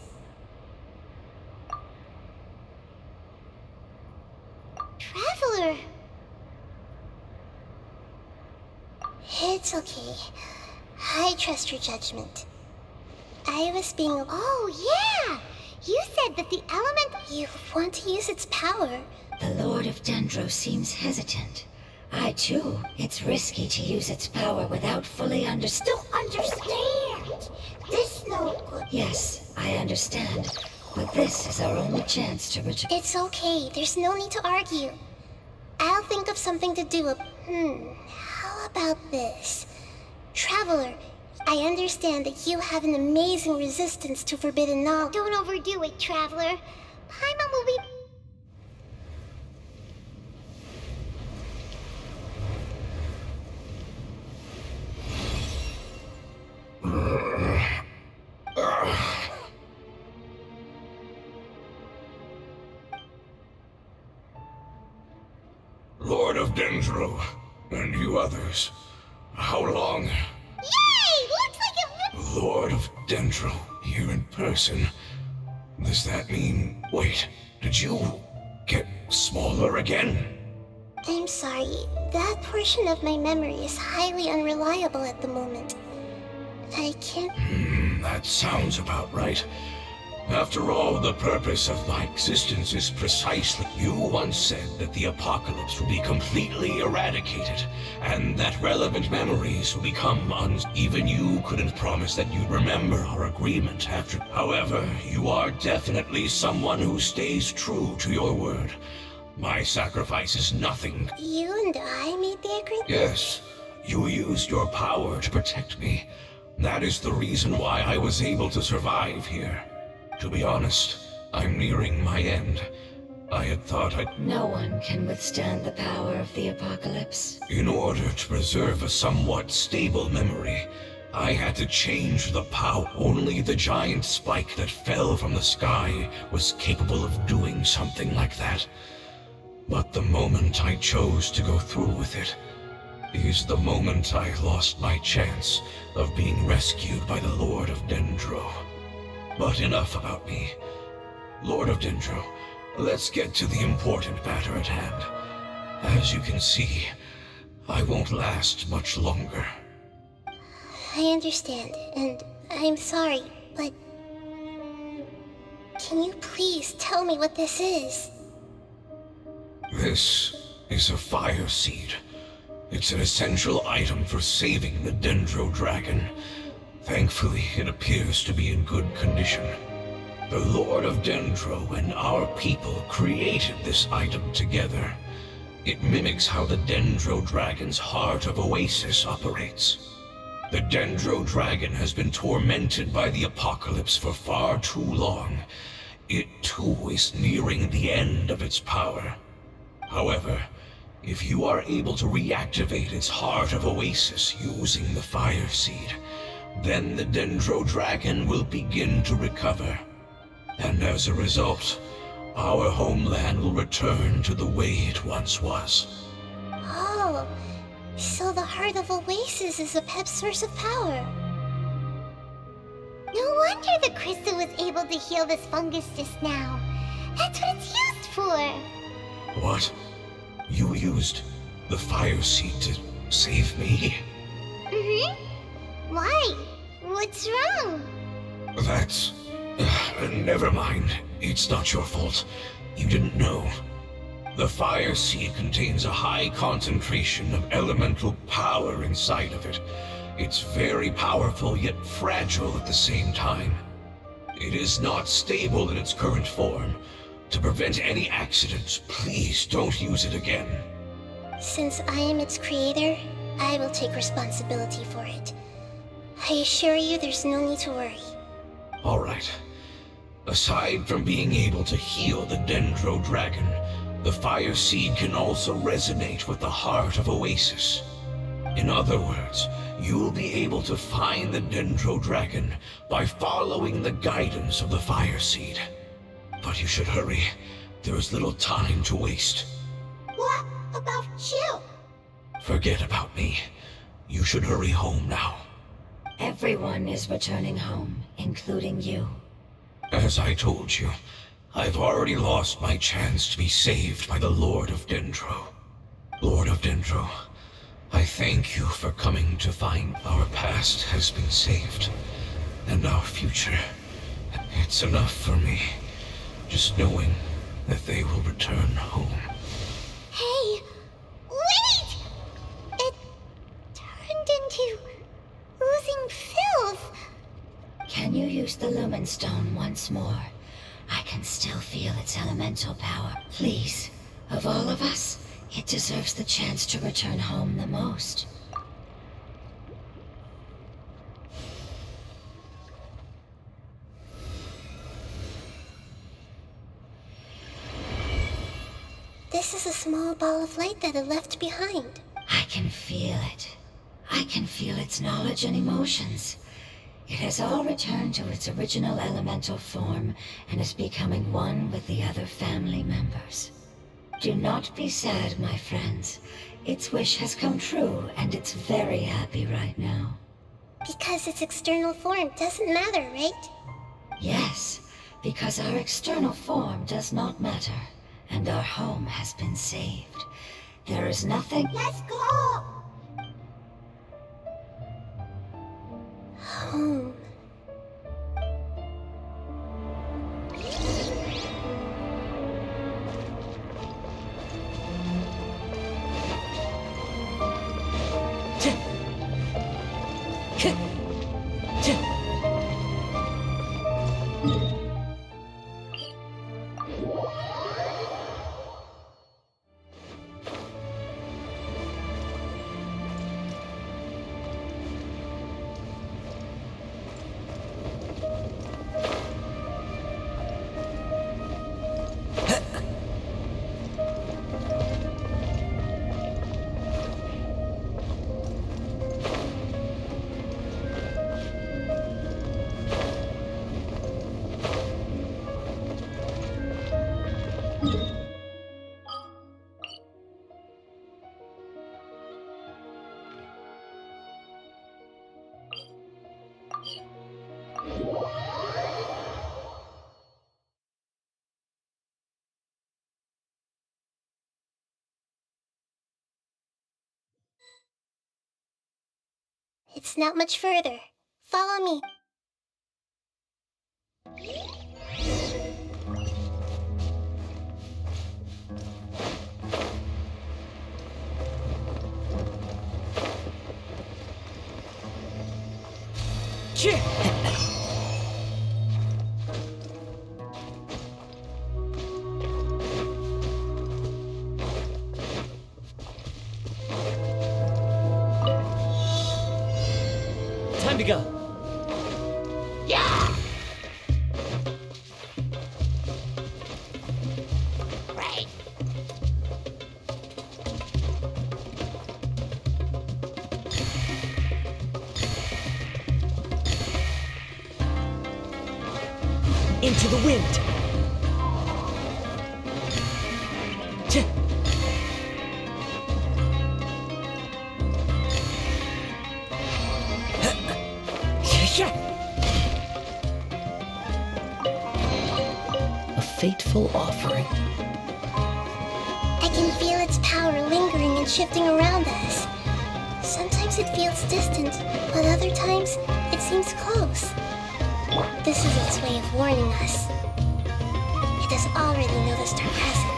Traveler. It's okay. I trust your judgment. I was being... Oh, yeah! You said that the element... You want to use its power. The Lord of Dendro seems hesitant. I too. It's risky to use its power without fully Don't understand! This no good. Yes, I understand. But this is our only chance to reach... It's okay. There's no need to argue. I'll think of something to do. How about this? Traveler, I understand that you have an amazing resistance to forbidden knowledge. Don't overdo it, Traveler. Paimon will be... Lord of Dendro, and you others. How long? Yay! Looks like it. Lord of Dendro, here in person. Does that mean... Wait, did you get smaller again? I'm sorry. That portion of my memory is highly unreliable at the moment. I can't... That sounds about right. After all, the purpose of my existence is precisely... You once said that the apocalypse will be completely eradicated, and that relevant memories will become Even you couldn't promise that you'd remember our agreement after... However, you are definitely someone who stays true to your word. My sacrifice is nothing. You and I made the agreement? Yes, you used your power to protect me. That is the reason why I was able to survive here. To be honest, I'm nearing my end. I had thought I'd... No one can withstand the power of the apocalypse. In order to preserve a somewhat stable memory, I had to change the power. Only the giant spike that fell from the sky was capable of doing something like that. But the moment I chose to go through with it is the moment I lost my chance of being rescued by the Lord of Dendro. But enough about me. Lord of Dendro, let's get to the important matter at hand. As you can see, I won't last much longer. I understand, and I'm sorry, but... Can you please tell me what this is? This is a fire seed. It's an essential item for saving the Dendro Dragon. Thankfully, it appears to be in good condition. The Lord of Dendro and our people created this item together. It mimics how the Dendro Dragon's Heart of Oasis operates. The Dendro Dragon has been tormented by the apocalypse for far too long. It too is nearing the end of its power. However, if you are able to reactivate its Heart of Oasis using the Fire Seed, then the Dendro Dragon will begin to recover. And as a result, our homeland will return to the way it once was. Oh, so the Heart of Oasis is a pep source of power. No wonder the crystal was able to heal this fungus just now. That's what it's used for. What? You used the Fire Seed to save me? Why? What's wrong? That's... never mind. It's not your fault. You didn't know. The Fire Seed contains a high concentration of elemental power inside of it. It's very powerful, yet fragile at the same time. It is not stable in its current form. To prevent any accidents, please don't use it again. Since I am its creator, I will take responsibility for it. I assure you there's no need to worry. Alright. Aside from being able to heal the Dendro Dragon, the Fire Seed can also resonate with the Heart of Oasis. In other words, you'll be able to find the Dendro Dragon by following the guidance of the Fire Seed. But you should hurry. There is little time to waste. What about you? Forget about me. You should hurry home now. Everyone is returning home, including you. As I told you, I've already lost my chance to be saved by the Lord of Dendro. Lord of Dendro, I thank you for coming to find our past has been saved, and our future. It's enough for me, just knowing that they will return home. Hey, wait! It turned into oozing filth. Can you use the Lumen Stone once more? I can still feel its elemental power. Please, of all of us, it deserves the chance to return home the most. This is a small ball of light that it left behind. I can feel it. I can feel its knowledge and emotions. It has all returned to its original elemental form and is becoming one with the other family members. Do not be sad, my friends. Its wish has come true, and it's very happy right now. Because its external form doesn't matter, right? Yes, because our external form does not matter, and our home has been saved. There is nothing... Let's go! Home. It's not much further. Follow me. Time to go. Right. Into the wind. A fateful offering. I can feel its power lingering and shifting around us. Sometimes it feels distant, but other times it seems close. This is its way of warning us. It has already noticed our presence.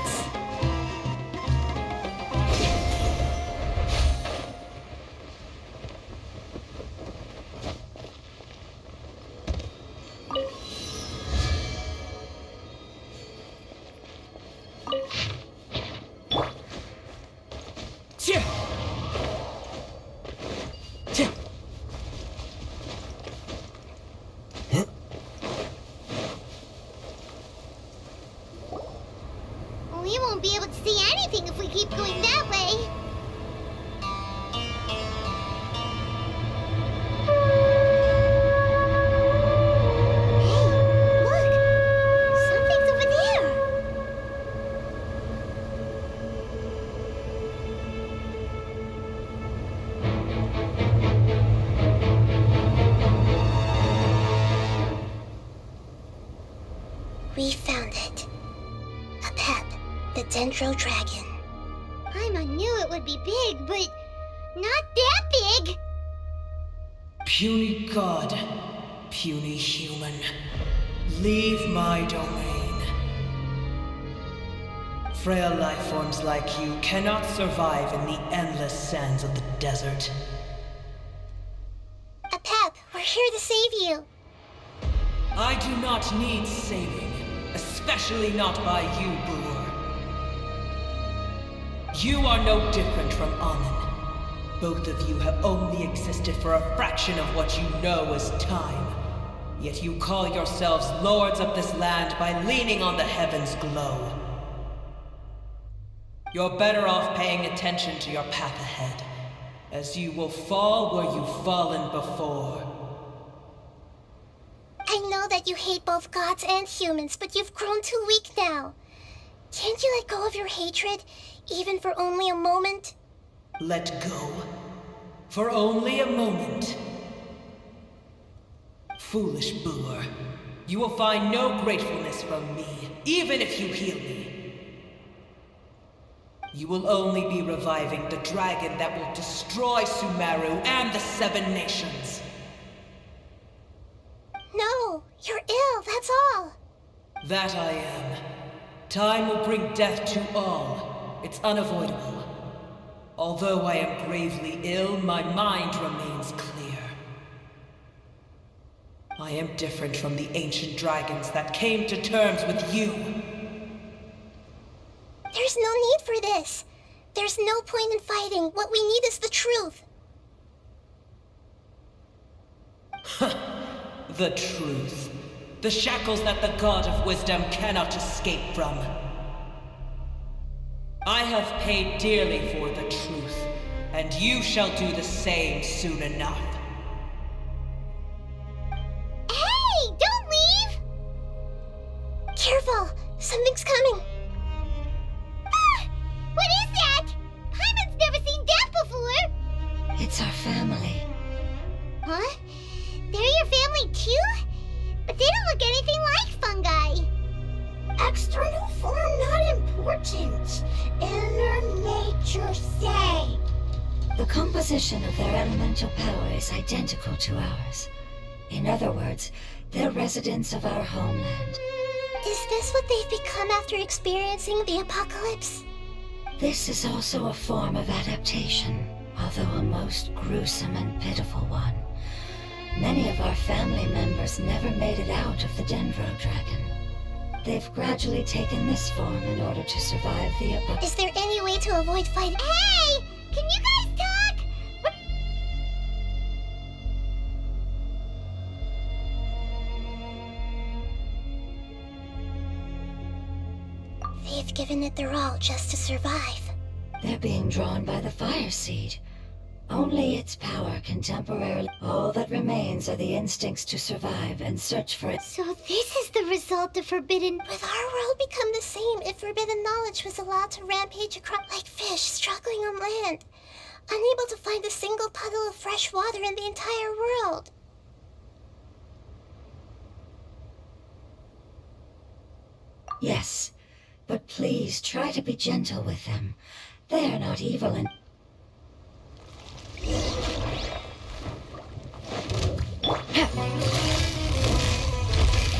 We won't be able to see anything if we keep going that way. Hey, look! Something's over there! We found it. A pep, the Dendro Dragon. Paimon knew it would be big, but not that big! Puny god, puny human, leave my domain. Frail life forms like you cannot survive in the endless sands of the desert. A pep, we're here to save you. I do not need saving, especially not by you, Boor. You are no different from Amun. Both of you have only existed for a fraction of what you know as time. Yet you call yourselves lords of this land by leaning on the heavens' glow. You're better off paying attention to your path ahead, as you will fall where you've fallen before. I know that you hate both gods and humans, but you've grown too weak now. Can't you let go of your hatred, even for only a moment? Let go? For only a moment? Foolish boor. You will find no gratefulness from me, even if you heal me. You will only be reviving the dragon that will destroy Sumeru and the 7 nations. No, you're ill, that's all. That I am. Time will bring death to all. It's unavoidable. Although I am gravely ill, my mind remains clear. I am different from the ancient dragons that came to terms with you. There's no need for this. There's no point in fighting. What we need is the truth. The truth. The shackles that the God of Wisdom cannot escape from. I have paid dearly for the truth, and you shall do the same soon enough. Hey, don't leave! Careful, something's coming. Ah! What is that? Paimon's never seen that before! It's our family. Huh? They're your family too? But they don't look anything like fungi. External form not important. Inner nature say. The composition of their elemental power is identical to ours. In other words, they're residents of our homeland. Is this what they've become after experiencing the apocalypse? This is also a form of adaptation, although a most gruesome and pitiful one. Many of our family members never made it out of the Dendro Dragon. They've gradually taken this form in order to survive the apocalypse. Is there any way to avoid fighting? Hey! Can you guys talk? They've given it their all just to survive. They're being drawn by the fire seed. Only its power can temporarily... All that remains are the instincts to survive and search for it. So this is the result of forbidden... Would our world become the same if forbidden knowledge was allowed to rampage across like fish struggling on land, unable to find a single puddle of fresh water in the entire world? Yes, but please try to be gentle with them. They are not evil and...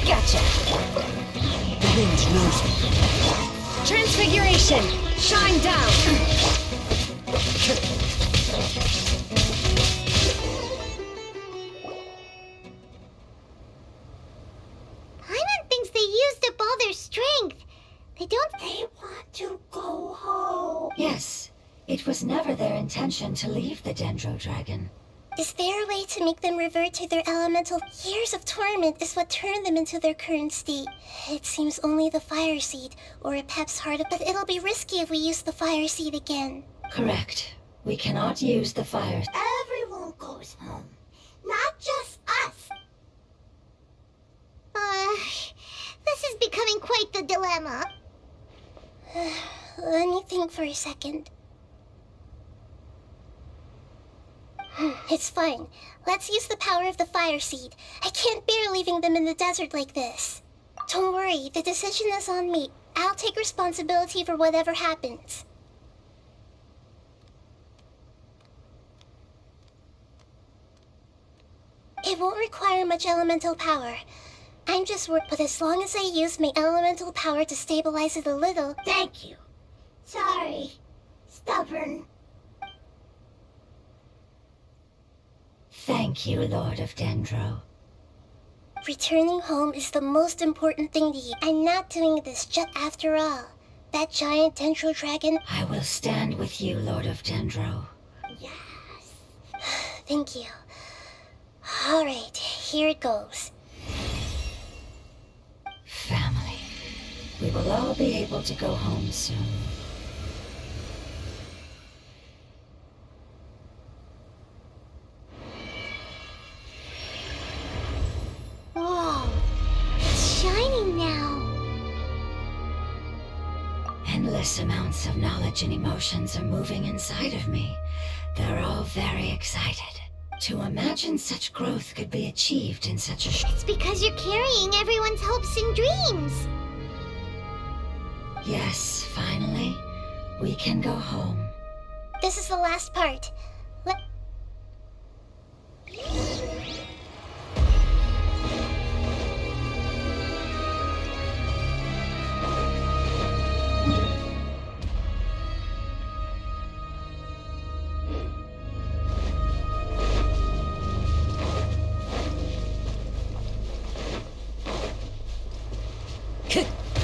Gotcha! The wind knows me. Transfiguration! Shine down! Paimon thinks they used up all their strength. They want to go home. Yes, it was never their intention to leave the Dendro Dragon. Is there a way to make them revert to their elemental? Years of torment is what turned them into their current state. It seems only the fire seed, or a Pep's heart, but it'll be risky if we use the fire seed again. Correct. We cannot use the fire. Everyone goes home, not just us. This is becoming quite the dilemma. Let me think for a second. It's fine. Let's use the power of the fire seed. I can't bear leaving them in the desert like this. Don't worry, the decision is on me. I'll take responsibility for whatever happens. It won't require much elemental power. I'm just worried, but as long as I use my elemental power to stabilize it a little... Thank you. Sorry. Stubborn. Thank you, Lord of Dendro. Returning home is the most important thing to you. I'm not doing this just after all. That giant Dendro dragon... I will stand with you, Lord of Dendro. Yes. Thank you. Alright, here it goes. Family. We will all be able to go home soon. Whoa, it's shining now. Endless amounts of knowledge and emotions are moving inside of me. They're all very excited. To imagine such growth could be achieved in such a It's because you're carrying everyone's hopes and dreams. Yes, finally, we can go home. This is the last part.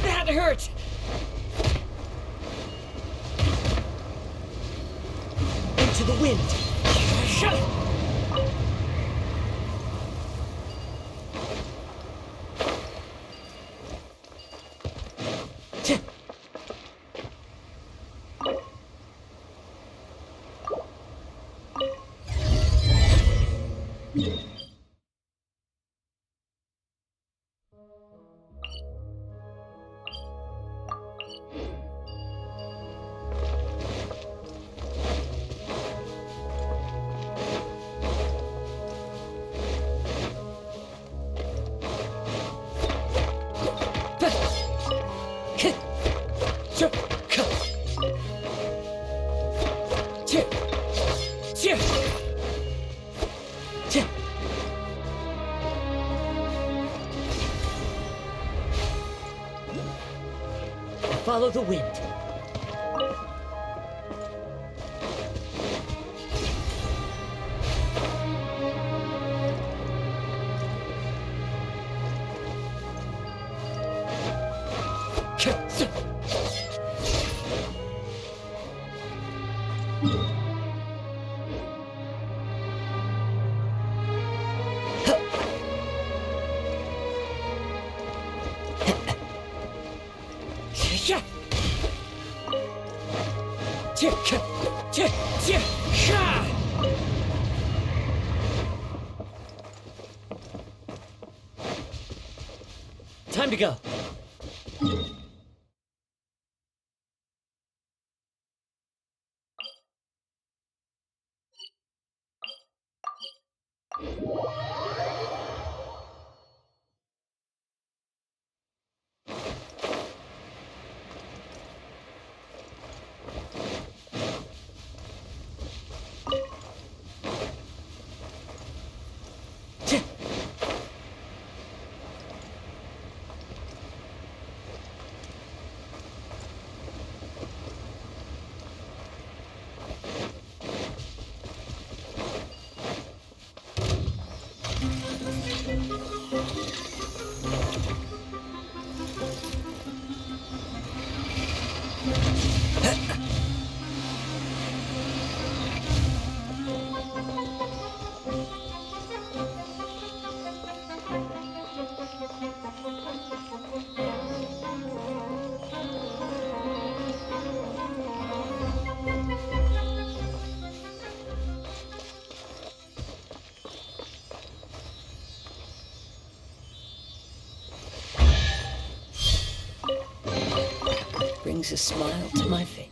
That hurt! Into the wind! Shut it! Follow the wind. Time to go. Brings a smile to my face.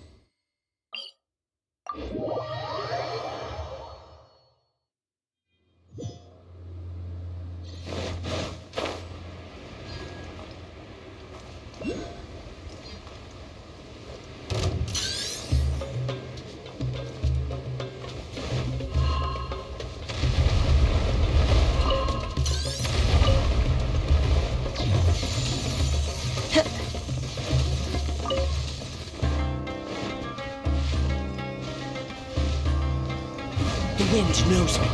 The wind knows me.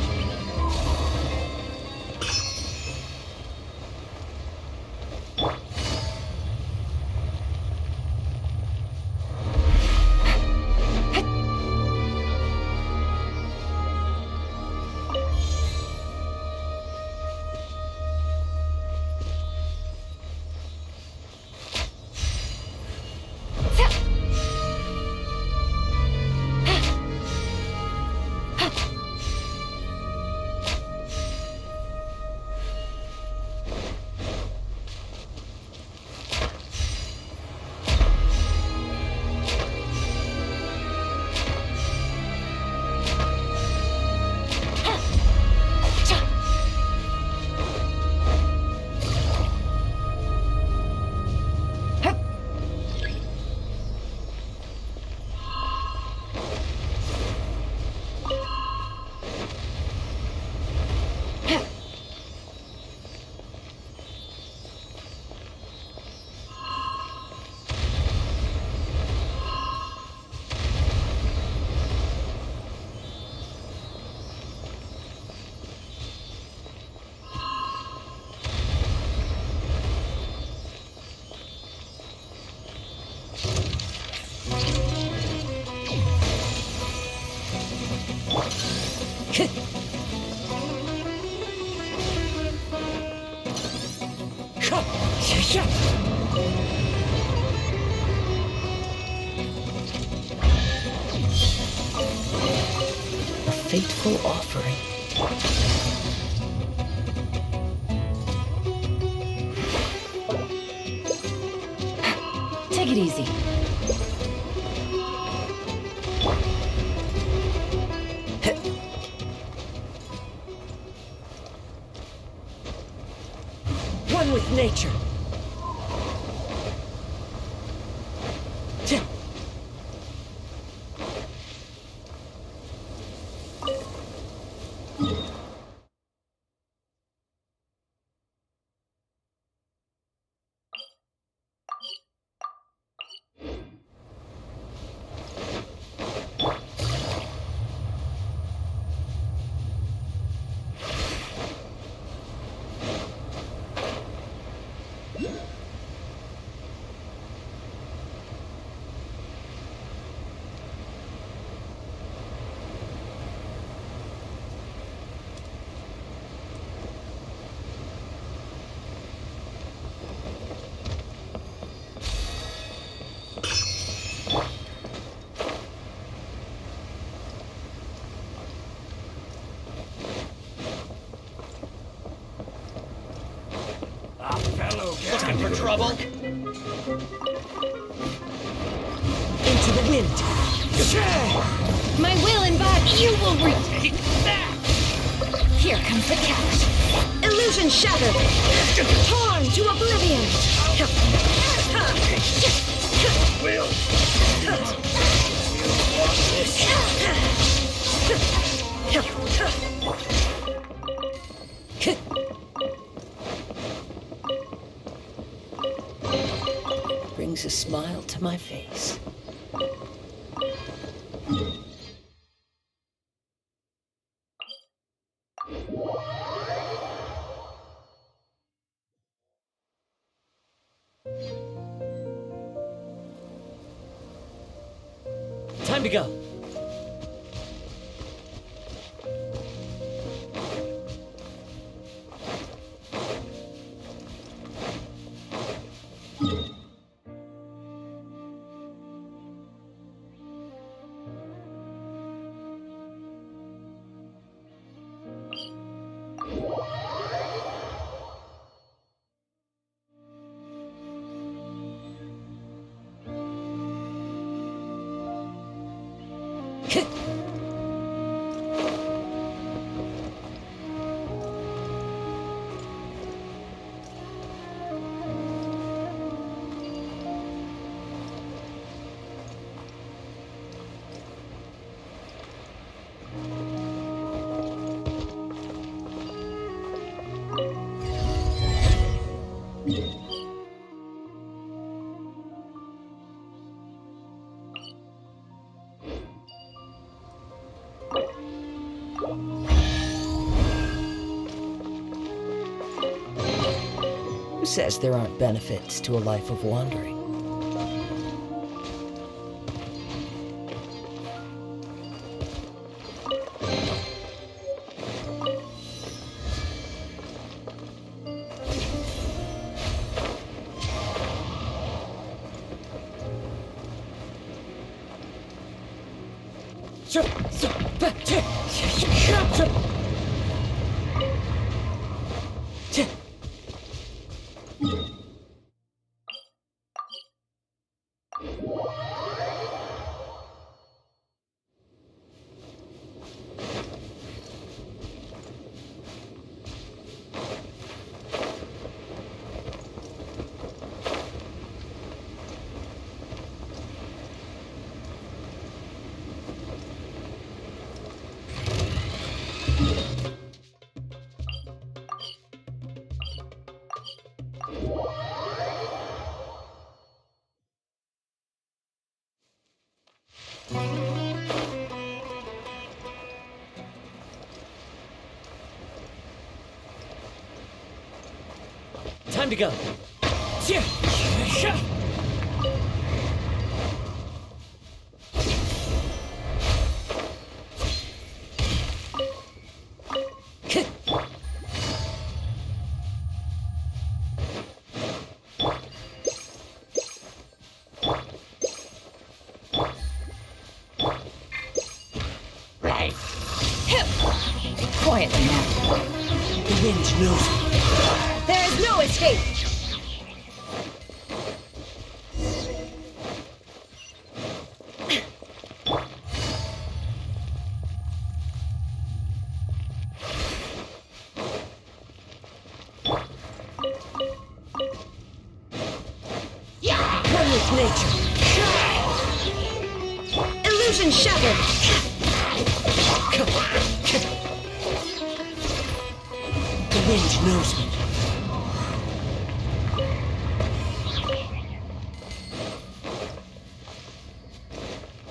fateful offering. Take it easy. One with nature. Looking for trouble? Into the wind. My will embody. You will reap. Take that! Here comes the catch. Illusion shattered. Torn to oblivion. Will. Brings a smile to my face. Time to go. Who says there aren't benefits to a life of wandering? Time to go. Quiet now. The wind knows me. There is no escape! One with nature. Illusion shattered! The wind knows me.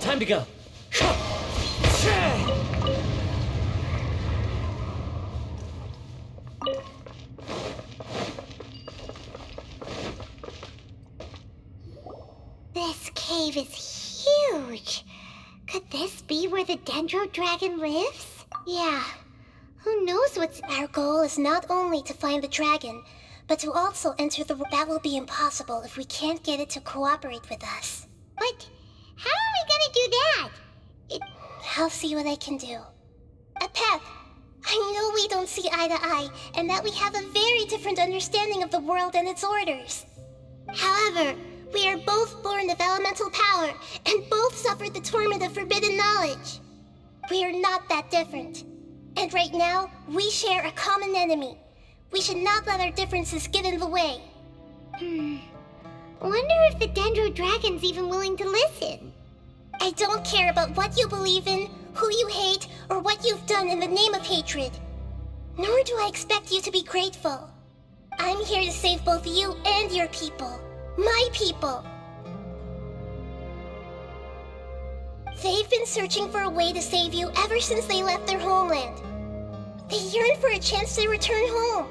Time to go. This cave is huge. Could this be where the Dendro Dragon lives? Yeah. Who knows what's... Our goal is not only to find the dragon, but to also enter the... That will be impossible if we can't get it to cooperate with us. But how are we gonna do that? I'll see what I can do. Pep, I know we don't see eye to eye, and that we have a very different understanding of the world and its orders. However, we are both born of elemental power, and both suffered the torment of forbidden knowledge. We are not that different. And right now, we share a common enemy. We should not let our differences get in the way. Wonder if the Dendro Dragon's even willing to listen. I don't care about what you believe in, who you hate, or what you've done in the name of hatred. Nor do I expect you to be grateful. I'm here to save both you and your people. My people. They've been searching for a way to save you ever since they left their homeland. They yearn for a chance to return home.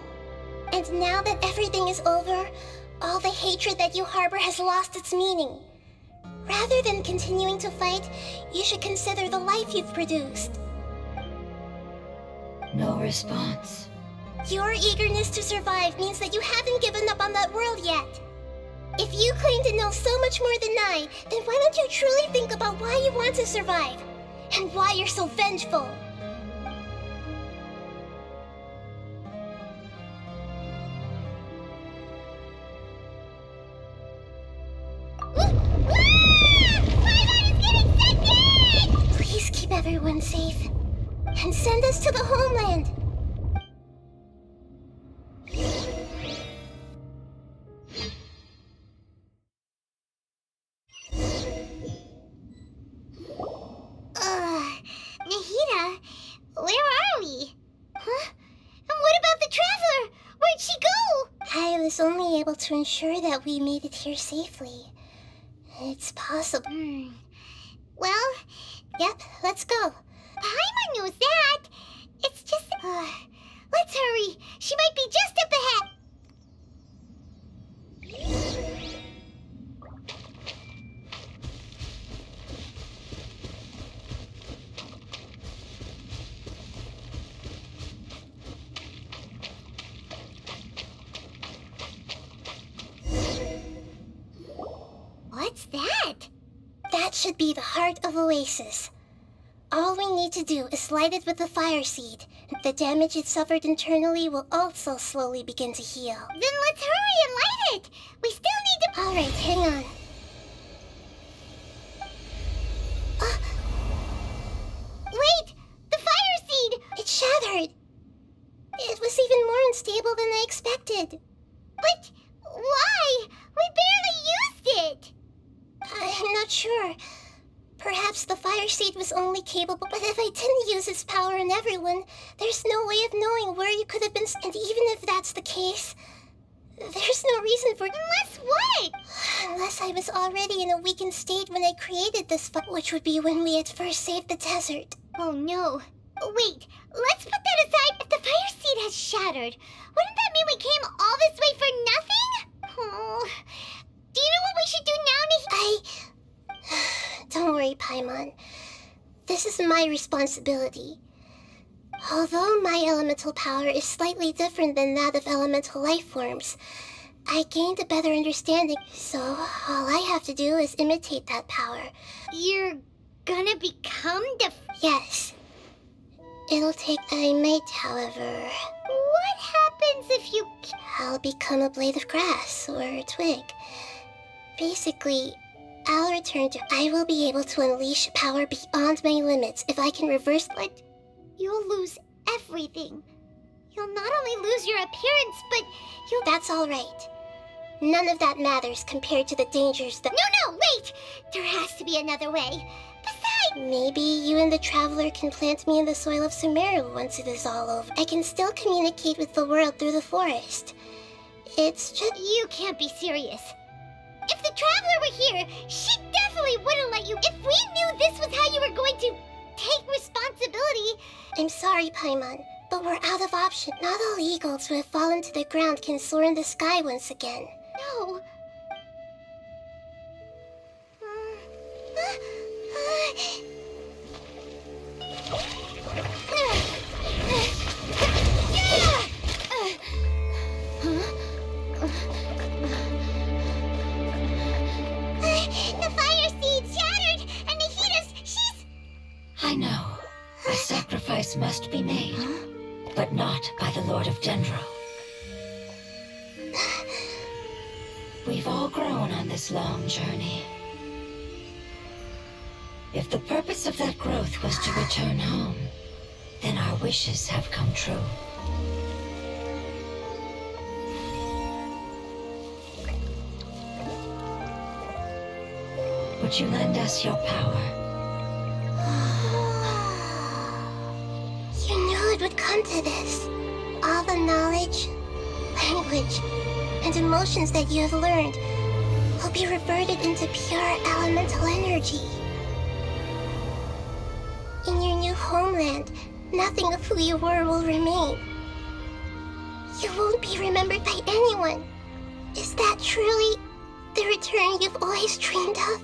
And now that everything is over, all the hatred that you harbor has lost its meaning. Rather than continuing to fight, you should consider the life you've produced. No response. Your eagerness to survive means that you haven't given up on that world yet. If you claim to know so much more than I, then why don't you truly think about why you want to survive? And why you're so vengeful? Please keep everyone safe. And send us to the homeland. Nahida, where are we? Huh? And what about the traveler? Where'd she go? I was only able to ensure that we made it here safely. It's possible. Well, yep, let's go. Paimon knows that. It's just... let's hurry. She might be just up ahead. What's that? That should be the heart of Oasis. All we need to do is light it with the fire seed. The damage it suffered internally will also slowly begin to heal. Then let's hurry and light it! We still need to... Alright, hang on. Wait! The fire seed! It shattered! It was even more unstable than I expected. But why? We barely used it! I'm not sure. Perhaps the fire seed was only capable, but if I didn't use its power on everyone, there's no way of knowing where you could have been. And even if that's the case, there's no reason for... Unless what? Unless I was already in a weakened state when I created this which would be when we had first saved the desert. Oh no. Wait, let's put that aside. If the fire seed has shattered, wouldn't that mean we came all this way for nothing? Oh... Do you know what we should do now, Don't worry, Paimon. This is my responsibility. Although my elemental power is slightly different than that of elemental life forms, I gained a better understanding, so all I have to do is imitate that power. You're gonna become Yes. It'll take a mate, however. What happens if you... I'll become a blade of grass or a twig. Basically, I'll return to... I will be able to unleash power beyond my limits if I can reverse... But you'll lose everything. You'll not only lose your appearance, but you'll... That's all right. None of that matters compared to the dangers that... No, wait! There has to be another way. Besides... Maybe you and the Traveler can plant me in the soil of Sumeru once it is all over. I can still communicate with the world through the forest. It's just... You can't be serious. If the Traveler were here, she definitely wouldn't let you... If we knew this was how you were going to take responsibility... I'm sorry, Paimon, but we're out of option. Not all eagles who have fallen to the ground can soar in the sky once again. No. The fire seed shattered, and Nahida's... she's... I know. A sacrifice must be made, but not by the Lord of Dendro. We've all grown on this long journey. If the purpose of that growth was to return home, then our wishes have come true. Would you lend us your power? You knew it would come to this. All the knowledge, language, and emotions that you have learned will be reverted into pure elemental energy. In your new homeland, nothing of who you were will remain. You won't be remembered by anyone. Is that truly the return you've always dreamed of?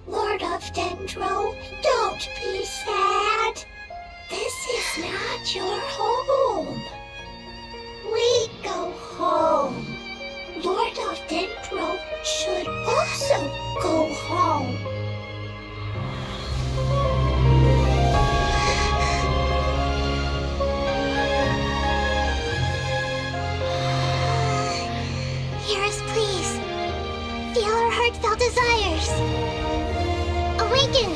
Lord of Dendro, don't be sad. This is not your home. We go home. Lord of Dendro should also go home. Hear us, please. Feel our heartfelt desires. Awaken!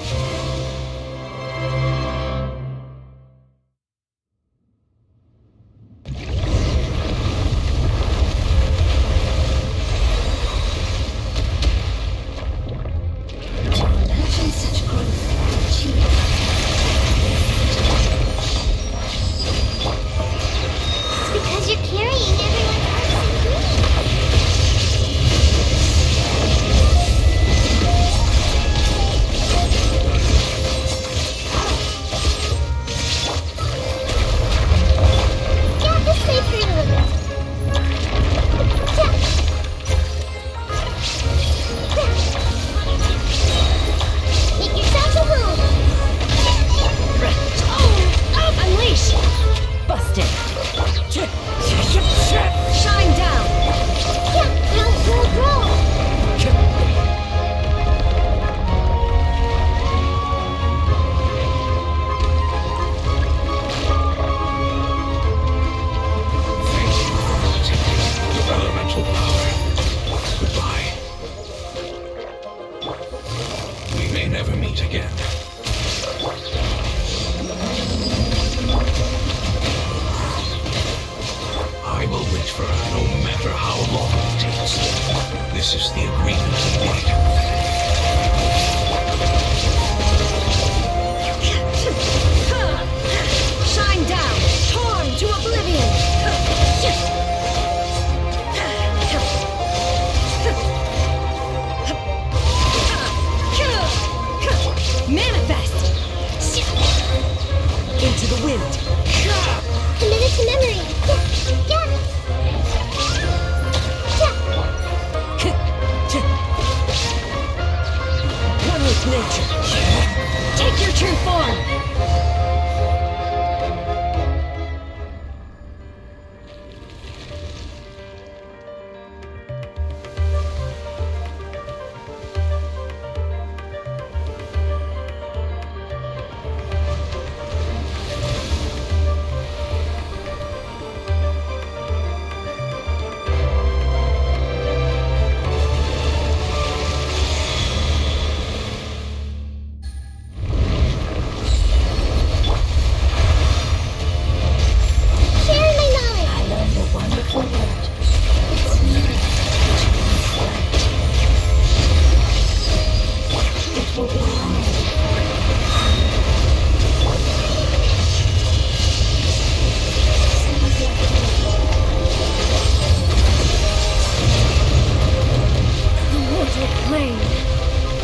plane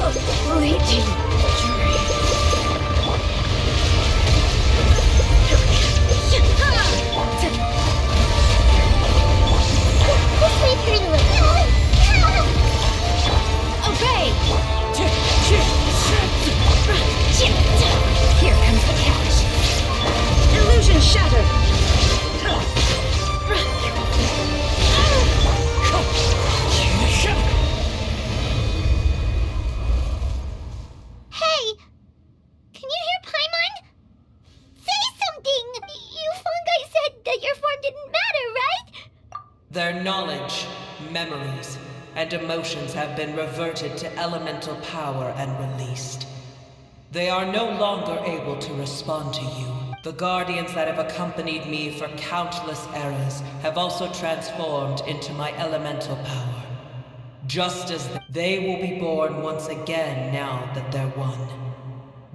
of fleeting dreams. This way through the Obey! Here comes the catch. Illusion shattered! Hey! Can you hear Paimon? Say something! You fungi said that your form didn't matter, right? Their knowledge, memories, and emotions have been reverted to elemental power and released. They are no longer able to respond to you. The guardians that have accompanied me for countless eras have also transformed into my elemental power. Just as they will be born once again now that they're one.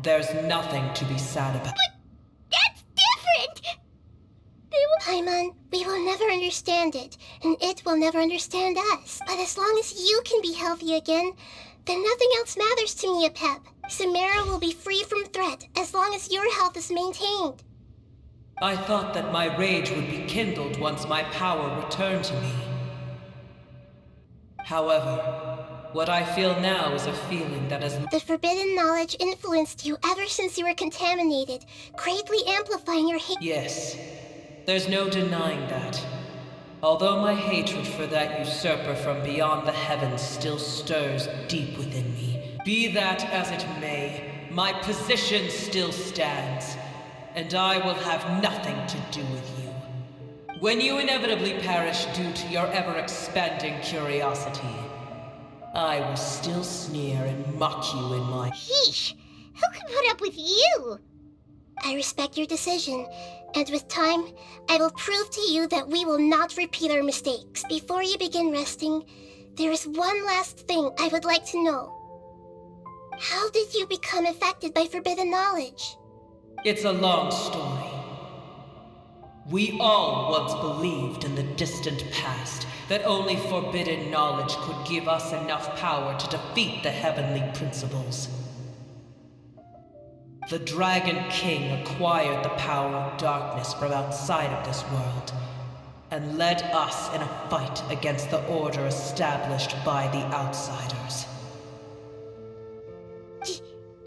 There's nothing to be sad about. But that's different! They will... Paimon, we will never understand it, and it will never understand us. But as long as you can be healthy again, then nothing else matters to me, Apep. Samara will be free from threat as long as your health is maintained. I thought that my rage would be kindled once my power returned to me. However, what I feel now is a feeling that is... The forbidden knowledge influenced you ever since you were contaminated, greatly amplifying your hate. Yes, there's no denying that. Although my hatred for that usurper from beyond the heavens still stirs deep within me. Be that as it may, my position still stands, and I will have nothing to do with you. When you inevitably perish due to your ever-expanding curiosity, I will still sneer and mock you in my... Yeesh! Who can put up with you? I respect your decision, and with time, I will prove to you that we will not repeat our mistakes. Before you begin resting, there is one last thing I would like to know. How did you become affected by forbidden knowledge? It's a long story. We all once believed in the distant past that only forbidden knowledge could give us enough power to defeat the heavenly principles. The Dragon King acquired the power of darkness from outside of this world, and led us in a fight against the order established by the outsiders.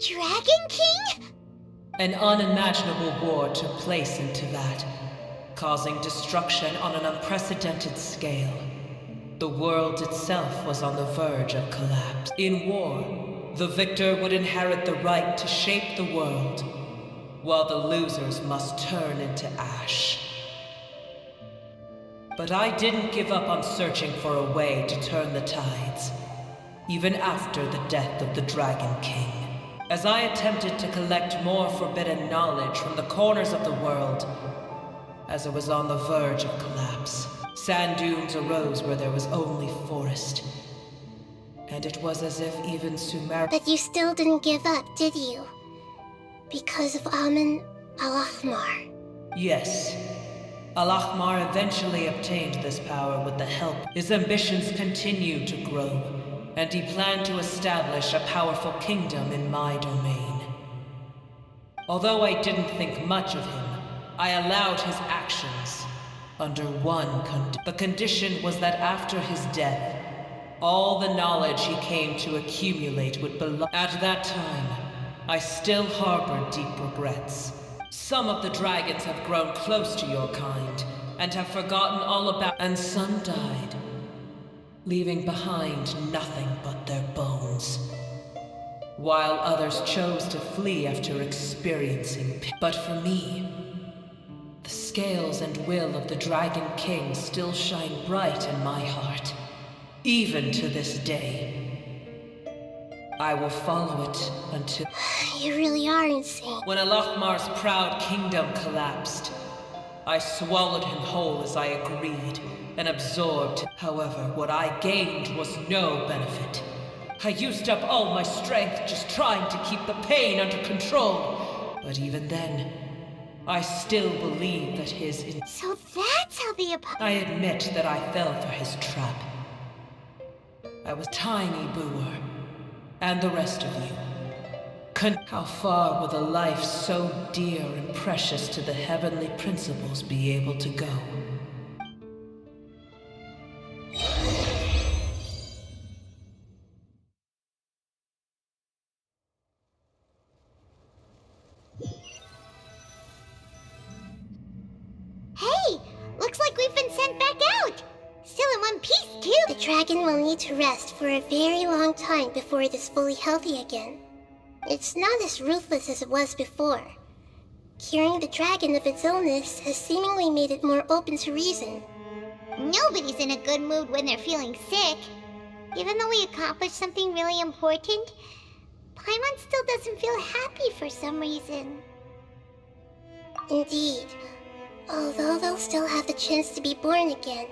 Dragon King? An unimaginable war took place into that, causing destruction on an unprecedented scale. The world itself was on the verge of collapse. In war, the victor would inherit the right to shape the world, while the losers must turn into ash. But I didn't give up on searching for a way to turn the tides, even after the death of the Dragon King. As I attempted to collect more forbidden knowledge from the corners of the world, as it was on the verge of collapse, sand dunes arose where there was only forest. And it was as if even Sumer... But you still didn't give up, did you? Because of Amun Al-Ahmar. Yes. Al-Ahmar eventually obtained this power with the help. His ambitions continued to grow, and he planned to establish a powerful kingdom in my domain. Although I didn't think much of him, I allowed his actions under one condition. The condition was that after his death, all the knowledge he came to accumulate would belong. At that time, I still harbored deep regrets. Some of the dragons have grown close to your kind, and have forgotten all about... And some died, leaving behind nothing but their bones. While others chose to flee after experiencing pain. But for me, the scales and will of the Dragon King still shine bright in my heart. Even to this day. I will follow it until... You really are insane. When Al-Ahmar's proud kingdom collapsed, I swallowed him whole as I agreed, and absorbed him. However, what I gained was no benefit. I used up all my strength just trying to keep the pain under control. But even then, I still believe that his... So that's how the I admit that I fell for his trap. I was a tiny booer, and the rest of you. How far will a life so dear and precious to the heavenly principles be able to go? Hey! Looks like we've been sent back out! Still in one piece, too! The dragon will need to rest for a very long time before it is fully healthy again. It's not as ruthless as it was before. Curing the dragon of its illness has seemingly made it more open to reason. Nobody's in a good mood when they're feeling sick. Even though we accomplished something really important, Paimon still doesn't feel happy for some reason. Indeed. Although they'll still have the chance to be born again,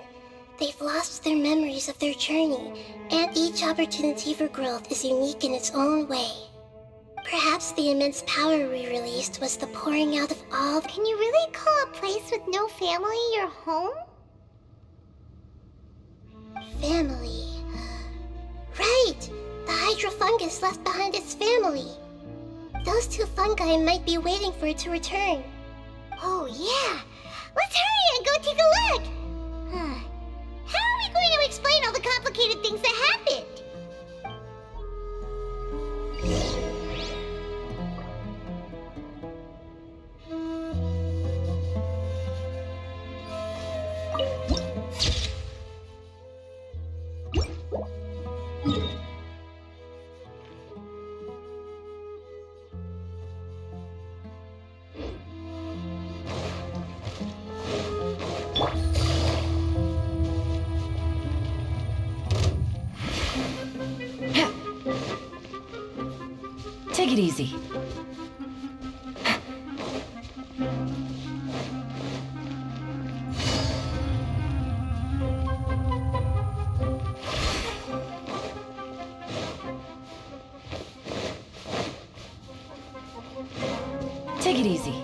they've lost their memories of their journey, and each opportunity for growth is unique in its own way. Perhaps the immense power we released was the pouring out of all. Can you really call a place with no family your home? Family. Right! The hydro fungus left behind its family. Those two fungi might be waiting for it to return. Oh, yeah! Let's hurry and go take a look! How are we going to explain all the complicated things that happened? Take it easy. Take it easy.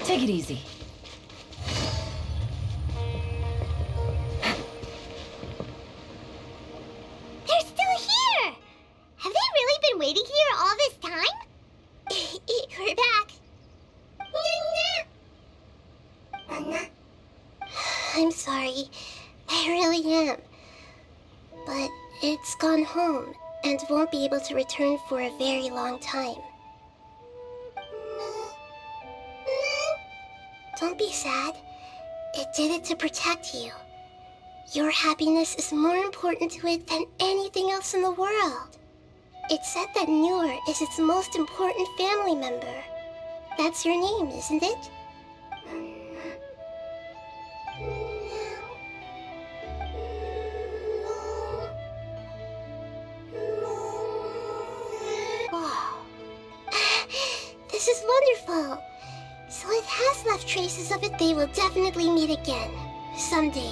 Take it easy. They're still here! Have they really been waiting here all this time? We're back. I'm sorry. I really am. But it's gone home and won't be able to return for a very long time. Don't be sad. It did it to protect you. Your happiness is more important to it than anything else in the world. It's said that Noor is its most important family member. That's your name, isn't it? Wow. This is wonderful. So it has left traces of it. They will definitely meet again. Someday.